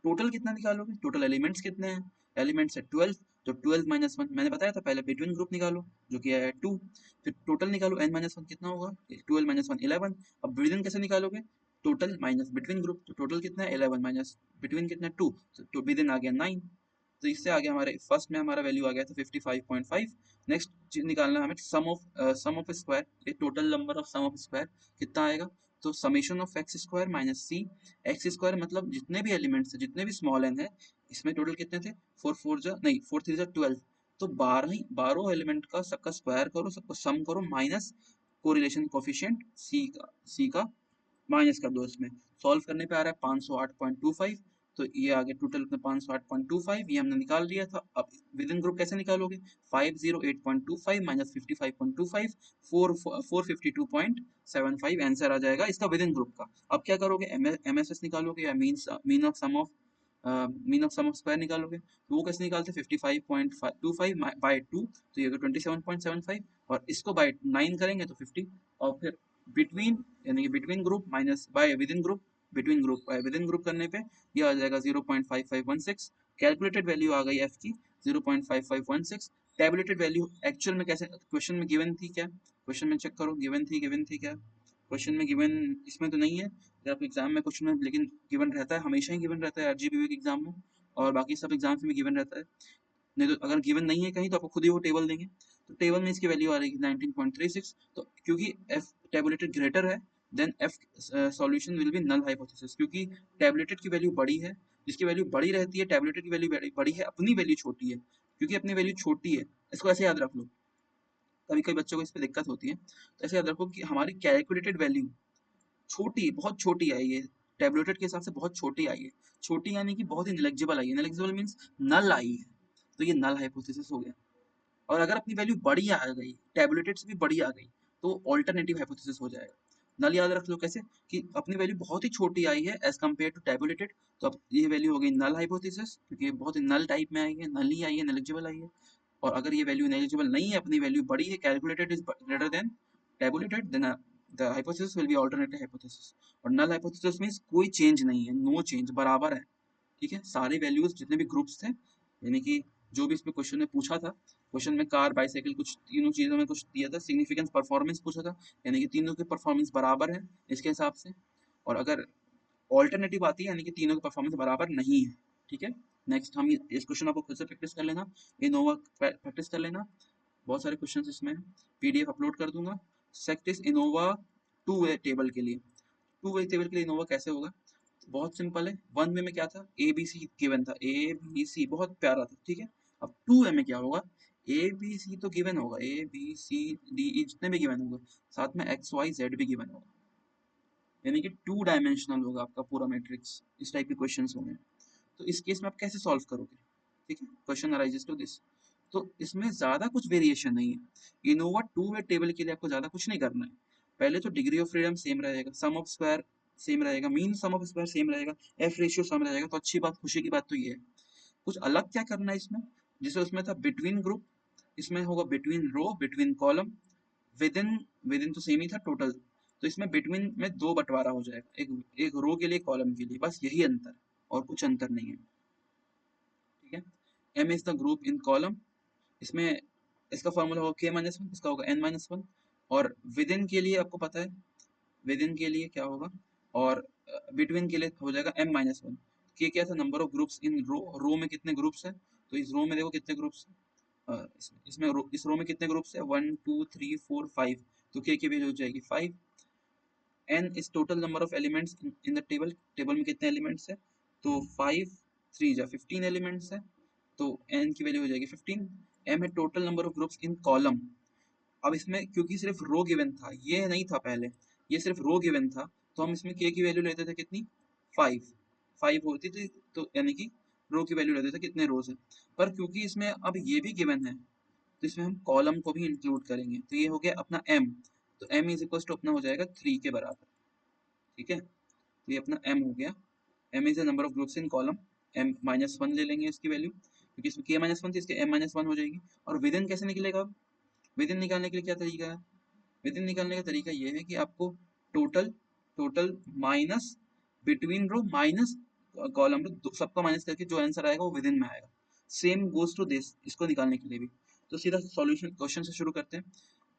टोटल कितना निकालोगे, टोटल एलिमेंट्स कितने हैं, एलिमेंट्स है 12, तो 12 माइनस 1 मैंने बताया था पहले बिटवीन ग्रुप निकालो जो कि है 2। फिर टोटल निकालो n माइनस 1 कितना होगा, 12 माइनस 1 11। अब विदिन कैसे निकालोगे, टोटल माइनस बिटवीन ग्रुप, तो टोटल कितना है 11 माइनस बिटवीन कितना 2, तो विदिन आ गया 9। तो इससे आगे हमारे फर्स्ट में हमारा वैल्यू आ गया था 55.5। नेक्स्ट चीज निकालना है हमें सम ऑफ स्क्वायर, ये total number of sum of square कितना आएगा, तो summation of X square minus C, X square मतलब जितने भी एलिमेंट्स है जितने भी स्मॉल एन है, इसमें टोटल कितने थे, 4 3 12, तो 12 एलिमेंट का सबका स्क्वायर करो, सबको सम करो माइनस कोरिलेशन कोफिशिएंट सी का माइनस कर दो, इसमें सॉल्व करने पे आ रहा है 508.25। तो ये आ गया टोटल अपना 508.25, ये हमने निकाल लिया था। अब विद इन ग्रुप कैसे निकालोगे, 508.25 माइनस 55.25, 452.75 आंसर आ जाएगा इसका विद इन ग्रुप का। अब क्या करोगे, एमएसएस निकालोगे या mean of sum of square निकालोगे, तो वो कैसे निकालते, 55.25 बाई 2, तो ये 27.75, और इसको बाई 9 करेंगे तो 50, और फिर बिटवीन यानी कि between group minus by within group, between group by within group करने पे ये आ जाएगा 0.5516। कैलकुलेटेड वैल्यू आ गई एफ की 0.5516। टैबुलेटेड वैल्यू एक्चुअल में कैसे, क्वेश्चन में गिवन थी क्या, क्वेश्चन में चेक करो, गिवन थी क्या, क्वेश्चन में गिवन इसमें तो नहीं है, अगर आप एग्जाम में क्वेश्चन में, लेकिन गिवन रहता है, हमेशा ही गिवन रहता है आरजीबीवी के एग्जाम में, और बाकी सब एग्जाम्स में गिवन रहता है। नहीं तो अगर गिवन नहीं है कहीं तो आपको खुद ही वो टेबल देंगे, तो टेबल में इसकी वैल्यू आ रही है 19.36। तो क्योंकि एफ टैबुलेटेड ग्रेटर है than F solution will be null hypothesis, क्योंकि टैबुलेटेड की वैल्यू बड़ी है, जिसकी वैल्यू बड़ी रहती है, टैबुलेटेड की वैल्यू बड़ी है, अपनी वैल्यू छोटी है, क्योंकि अपनी वैल्यू छोटी है, इसको ऐसे याद रख लो। कभी कभी बच्चों को इस पर दिक्कत होती है, तो ऐसे याद रखो कि हमारी कैलकुलेटेड वैल्यू छोटी, बहुत छोटी आई है, टैबलेटेड के हिसाब से बहुत छोटी आई है, छोटी यानी कि बहुत ही नेग्लिजिबल आई है, नेग्लिजिबल मीन्स नल आई है, तो ये नल हाइपोथेसिस हो गया। और अगर अपनी वैल्यू बड़ी आ गई, टैबुलेटेड से भी बड़ी आ गई, तो ऑल्टरनेटिव हाइपोथेसिस हो जाएगा। नल याद रख लो कैसे, कि अपनी वैल्यू बहुत ही छोटी आई है एज कम्पेयर टू टेबुलेटेड, तो अब ये वैल्यू हो गई नल हाइपोथेसिस, क्योंकि ये बहुत ही नल टाइप में आई है, नल ही आई है, नेग्लिजिबल आई है। और अगर ये वैल्यू नेग्लिजिबल नहीं है, अपनी वैल्यू बड़ी है, calculated is greater than tabulated, then the hypothesis will be alternative hypothesis. और नल हाइपोथेसिस मींस कोई चेंज नहीं है, नो चेंज, बराबर है। ठीक है, सारे वैल्यूज जितने भी ग्रुप्स थे, यानी कि जो भी इसमें क्वेश्चन में पूछा था, क्वेश्चन में कार बाइसाइकिल कुछ तीनों चीजों में कुछ दिया था, सिग्निफिकेंस परफॉर्मेंस पूछा था, यानी कि तीनों की परफॉर्मेंस बराबर है इसके हिसाब से। और अगर ऑल्टरनेटिव आती है, यानी कि तीनों की परफॉर्मेंस बराबर नहीं है। ठीक है, नेक्स्ट हम इस क्वेश्चन आपको खुद से प्रैक्टिस कर लेना, इनोवा प्रैक्टिस कर लेना, बहुत सारे क्वेश्चन इसमें पीडीएफ अपलोड कर दूंगा। Practice Innova two way table के लिए, टू वे टेबल के लिए इनोवा कैसे होगा, बहुत सिंपल है। वन वे में क्या था, ए बी सी गिवन था, ए बी सी बहुत प्यारा था। ठीक है, अब टू वे में क्या होगा, ए बी सी तो गिवन होगा, ए बी सी डी ई जितने भी गिवन होगा, साथ में एक्स वाई जेड भी गिवन होगा, यानी कि टू डायमेंशनल होगा आपका पूरा मैट्रिक्स, इस टाइप के क्वेश्चंस होंगे। तो इस केस में आप कैसे सॉल्व करोगे? ठीक है, क्वेश्चन अराइजेस टू दिस। तो इसमें ज्यादा कुछ वेरिएशन नहीं है, इनोवा टू वे टेबल के लिए आपको ज्यादा कुछ नहीं करना है। पहले तो डिग्री ऑफ फ्रीडम सेम रहेगा, सम ऑफ स्क्वायर सेम रहेगा, mean sum of square same रहेगा, एफ रेशियो सम रहेगा, तो अच्छी बात, खुशी की बात तो ये है। कुछ अलग क्या करना है इसमें, जैसे उसमें था बिटवीन ग्रुप, इसमें होगा between row, between column, within, within तो सेम ही था टोटल, तो इसमें बिटवीन में दो बंटवारा हो जाएगा, एक एक रो के लिए, कॉलम के लिए, बस यही अंतर, और कुछ अंतर नहीं है। ठीक है, M is the group in column, इसमें इसका फॉर्मूला होगा k माइनस वन, इसका होगा n माइनस वन। और विद इन के लिए आपको पता है, विद इन के लिए क्या होगा, और बिटवीन के लिए हो जाएगा m माइनस वन। के क्या था, नंबर ऑफ ग्रुप्स इन रो, रो में कितने ग्रुप्स है, तो इस रो में देखो कितने ग्रुप्स है, इसमें इस रो में कितने ग्रुप्स है, 1 2 3 4 5, तो के की वैल्यू हो जाएगी 5। n is total number of elements in the table, table में कितने एलिमेंट्स है, तो 5 3 जा 15 एलिमेंट्स है, तो n की वैल्यू हो जाएगी 15। m है total number of groups in column, अब इसमें क्योंकि सिर्फ रो गिवन था, ये नहीं था पहले, ये सिर्फ रो गिवन था, तो हम इसमें k की वैल्यू लेते थे कितनी, 5, 5 होती थी, तो यानी कि रो की वैल्यू लेते थे कितने रोज है। पर क्योंकि इसमें अब ये भी गिवन है, तो इसमें हम कॉलम को भी इंक्लूड करेंगे, तो ये हो गया अपना m, तो m इज इक्वल टू अपना हो जाएगा 3 के बराबर। ठीक है, तो ये अपना m हो गया, m is the number of groups in column, m minus one ले लेंगे इसकी वैल्यू, क्योंकि इसमें k माइनस वन थी, इसके m माइनस वन हो जाएगी। और विद इन कैसे निकलेगा, विद इन निकालने के लिए क्या तरीका है, विद इन निकालने का तरीका ये है कि आपको total, total minus between rho minus column row, सबका माइनस करके जो आंसर आएगा वो विद इन में आएगा। सेम गोज टू दिस, इसको निकालने के लिए भी। तो सीधा सॉल्यूशन क्वेश्चन से शुरू करते हैं।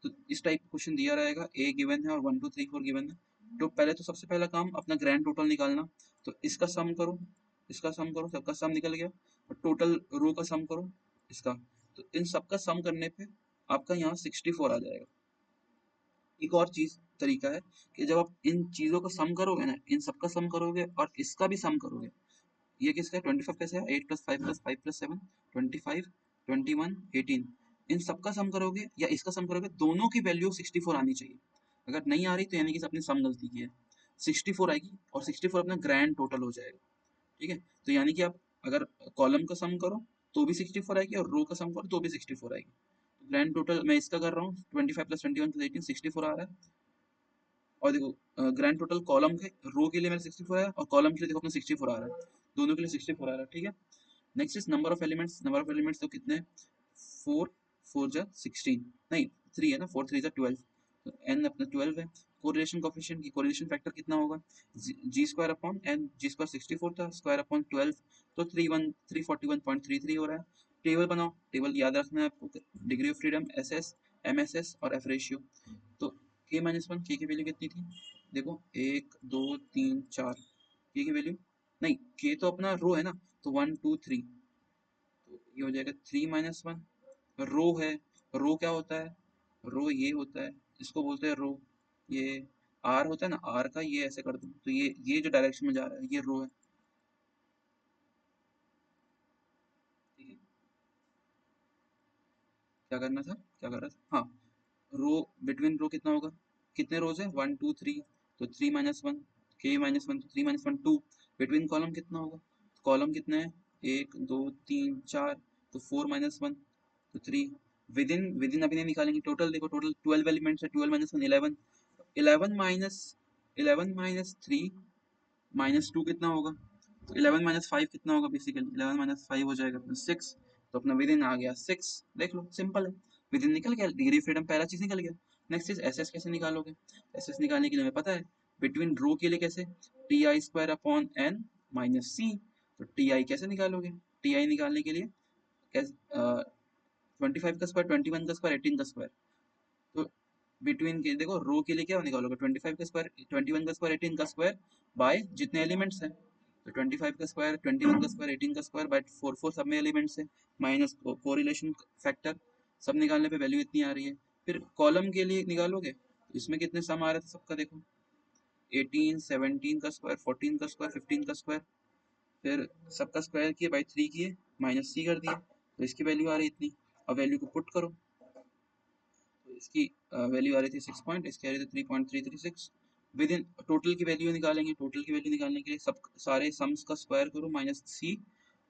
तो इस टाइप क्वेश्चन दिया रहेगा, ए गिवन है और 1 2 3 4 गिवन है। तो पहले तो सबसे पहला काम अपना ग्रैंड टोटल निकालना, तो इसका सम करो, इसका सम करो, सबका सम निकल गया, और टोटल रो का सम करो इसका, तो इन सबका सम करने पे आपका यहाँ 64 आ जाएगा। एक और चीज तरीका है कि जब आप इन चीजों का सम करोगे ना, इन सबका सम करोगे और इसका भी सम करोगे, ये किसका है, 25 कैसे है, 8 प्लस 5 प्लस 5 प्लस 7 25 21 18, इन सबका सम करोगे या इसका सम करोगे, दोनों की वैल्यू 64 आनी चाहिए। अगर नहीं आ रही तो यानी कि आपने सम गलती की है, 64 आएगी, और 64 अपना ग्रैंड टोटल हो जाएगा। ठीक है, तो यानी कि आप अगर कॉलम का सम करो तो भी 64 आएगी, और रो का सम करो तो भी 64 आएगी। तो ग्रैंड टोटल मैं इसका कर रहा हूँ, 25 प्लस 21 प्लस 18 64 आ रहा है। और देखो ग्रैंड टोटल कॉलम के, रो के लिए मेरा 64 है, और कॉलम के लिए देखो अपना 64 आ रहा है, दोनों के लिए 64 आ रहा है। ठीक है, next is number of elements, number of elements तो कितने हैं, 4 4 जा 16, नहीं 3 है ना, 4 3 जा 12, तो n अपना 12 है। कोरिलेशन कोफिशिएंट की कोरिलेशन फैक्टर कितना होगा, जी square upon N, G square 64 था, स्क्वायर अपॉन 12, तो 341.33 हो रहा है। टेबल बनाओ, टेबल याद रखना है आपको, degree of freedom, S S, M S S और एफ रेशियो। तो k माइनस वन, के की वैल्यू कितनी थी, देखो 1 2 3 4, के की वैल्यू, नहीं के तो अपना रो है ना, तो 1 2 3, तो ये हो जाएगा 3 माइनस वन। रो है, रो क्या होता है, रो ये होता है, इसको बोलते हैं रो, ये आर होता है ना, आर का ये ऐसे कर दूं तो ये जो डायरेक्शन में जा रहा है ये रो है। ठीक है, क्या करना था, क्या कर रहा था, हाँ, रो, बिटवीन रो कितना होगा, कितने रोज है 1 2 3, तो 3 माइनस वन, के माइनस वन, तो 3 माइनस वन 2। बिटवीन कॉलम कितना होगा, कॉलम कितना है 1 2 3 4, तो 4 माइनस वन, तो 3। विद इन, विद इन अभी नहीं निकालेंगे, टोटल देखो टोटल 12 एलिमेंट्स है, 12 माइनस वन 11, 11 माइनस 3 -2 कितना होगा? तो 11 - 5 कितना होगा? बेसिकली 11 - 5 हो जाएगा अपना 6। तो अपना विद इन आ गया 6। देख लो, सिंपल है। विद इन निकल गया, डिग्री फ्रीडम पहला चीज निकल गया। नेक्स्ट चीज एस एस कैसे निकालोगे? एस एस निकालने के लिए हमें पता है, बिटवीन रो के लिए कैसे, T I square upon N minus C. तो टी आई कैसे निकालोगे? टी आई निकालने के लिए कैसे, 25 का स्क्वायर, 21 का स्क्वायर, 18 का स्क्वायर। तो बिटवीन के देखो, रो के लिए क्या निकालोगे? 25 का स्क्वायर, 21 का स्क्वायर, 18 का स्क्वायर बाय जितने एलिमेंट्स हैं। तो 25 का स्क्वायर, 21 का स्क्वायर, 18 का स्क्वायर बाय 4 सब में एलिमेंट्स है, माइनस कोरिलेशन फैक्टर, सब निकालने पे वैल्यू इतनी आ रही है। फिर कॉलम के लिए निकालोगे तो इसमें कितने सम आ रहे थे सबका? देखो 18, 17 का स्क्वायर, 14 का स्क्वायर, 15 का स्क्वायर, फिर सबका स्क्वायर किए बाई 3 किए, माइनस सी कर दिए, तो इसकी वैल्यू आ रही इतनी। अब वैल्यू को पुट करो, तो इसकी वैल्यू आ रही थी 6 पॉइंट, इसकी आ रही थी 3.336। विद इन टोटल की वैल्यू निकालेंगे, टोटल की वैल्यू निकालने के लिए सब सारे सम्स का स्क्वायर करो माइनस सी,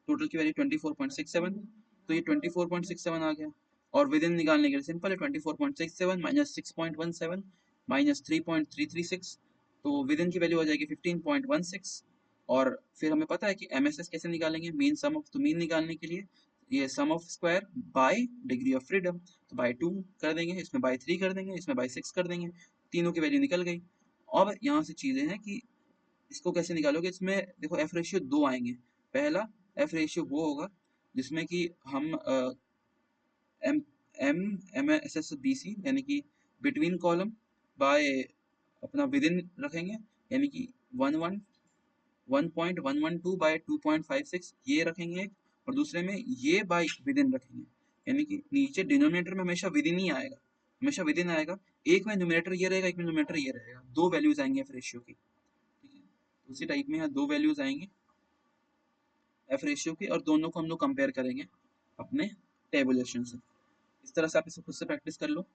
टोटल की वैल्यू 24.67। तो ये 24.67 आ गया। और विद इन निकालने के लिए सिंपल है, 24.67 माइनस 6.17 माइनस 3.336। तो विद इन की वैल्यू आ जाएगी 15.16। और फिर हमें पता है कि एम एस एस कैसे निकालेंगे, मीन सम ऑफ, तो मीन निकालने के लिए ये sum of square by degree of freedom, तो बाय 2 कर देंगे, इसमें बाय 3 कर देंगे, इसमें बाय 6 कर देंगे, तीनों की वैल्यू निकल गई। अब यहाँ से चीजें हैं कि इसको कैसे निकालोगे। इसमें देखो एफ रेशियो 2 आएंगे। पहला एफ रेशियो वो होगा जिसमें कि हम M M M S S B C यानी कि बिटवीन कॉलम बाय अपना विद इन रखेंगे, यानी कि 1.112 बाय 2.56 ये रखेंगे एक, और दूसरे में ये बाय विद इन रखेंगे, यानी कि नीचे डिनोमिनेटर में हमेशा विद इन ही आएगा, हमेशा विद इन आएगा। एक में न्यूमरेटर ये रहेगा, एक में न्यूमरेटर ये रहेगा, दो वैल्यूज आएंगे एफ रेशियो की। ठीक है, उसी टाइप में यहाँ दो वैल्यूज आएंगी एफ रेशियो की, और दोनों को हम लोग कंपेयर करेंगे अपने टेबुलेशन से। इस तरह से आप इसको खुद से प्रैक्टिस कर लो।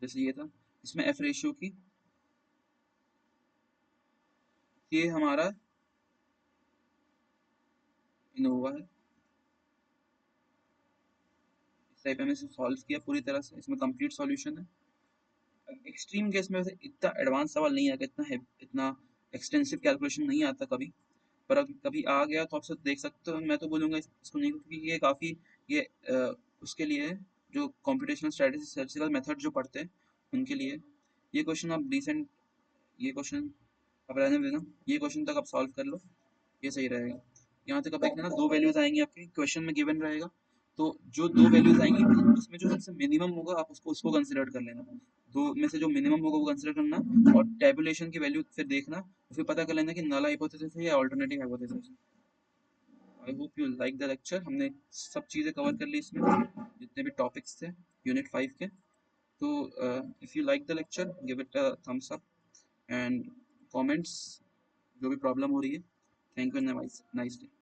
जैसे ये था, इसमें एफ रेशियो की, ये हमारा इनोवा है। इस टाइप में इसे सॉल्व किया पूरी तरह से, इसमें कंप्लीट सॉल्यूशन है। एक्सट्रीम केस में वैसे इतना एडवांस सवाल नहीं आएगा, इतना एक्सटेंसिव कैलकुलेशन नहीं आता कभी, पर अगर कभी आ गया तो आप सब देख सकते हो। मैं तो बोलूँगा इसको नहीं, क्योंकि ये काफ़ी ये उसके लिए है, जो कॉम्पिटिशनल स्टैटिस्टिकल मेथड जो पढ़ते हैं उनके लिए ये क्वेश्चन आप डिसेंट, ये क्वेश्चन आप रहने देना, ये क्वेश्चन तक आप सॉल्व कर लो, ये सही रहेगा। यहाँ तक आप देख लेना, दो वैल्यूज आएंगी आपके क्वेश्चन में गिवन रहेगा, तो जो दो वैल्यूज आएंगी उसमें जो सबसे मिनिमम होगा आप उसको उसको कंसिडर कर लेना, दो में से जो मिनिमम होगा वो कंसिडर करना, और टेबुलेशन की वैल्यू फिर देखना, फिर पता कर लेना कि नल हाइपोथेसिस है या अल्टरनेटिव हाइपोथेसिस है। आई hope you like the lecture. हमने सब चीज़ें कवर कर ली इसमें, जितने भी टॉपिक्स थे यूनिट 5 के। तो if you like the lecture give it a thumbs up and comments जो भी प्रॉब्लम हो रही है। Thank you, nice nice day.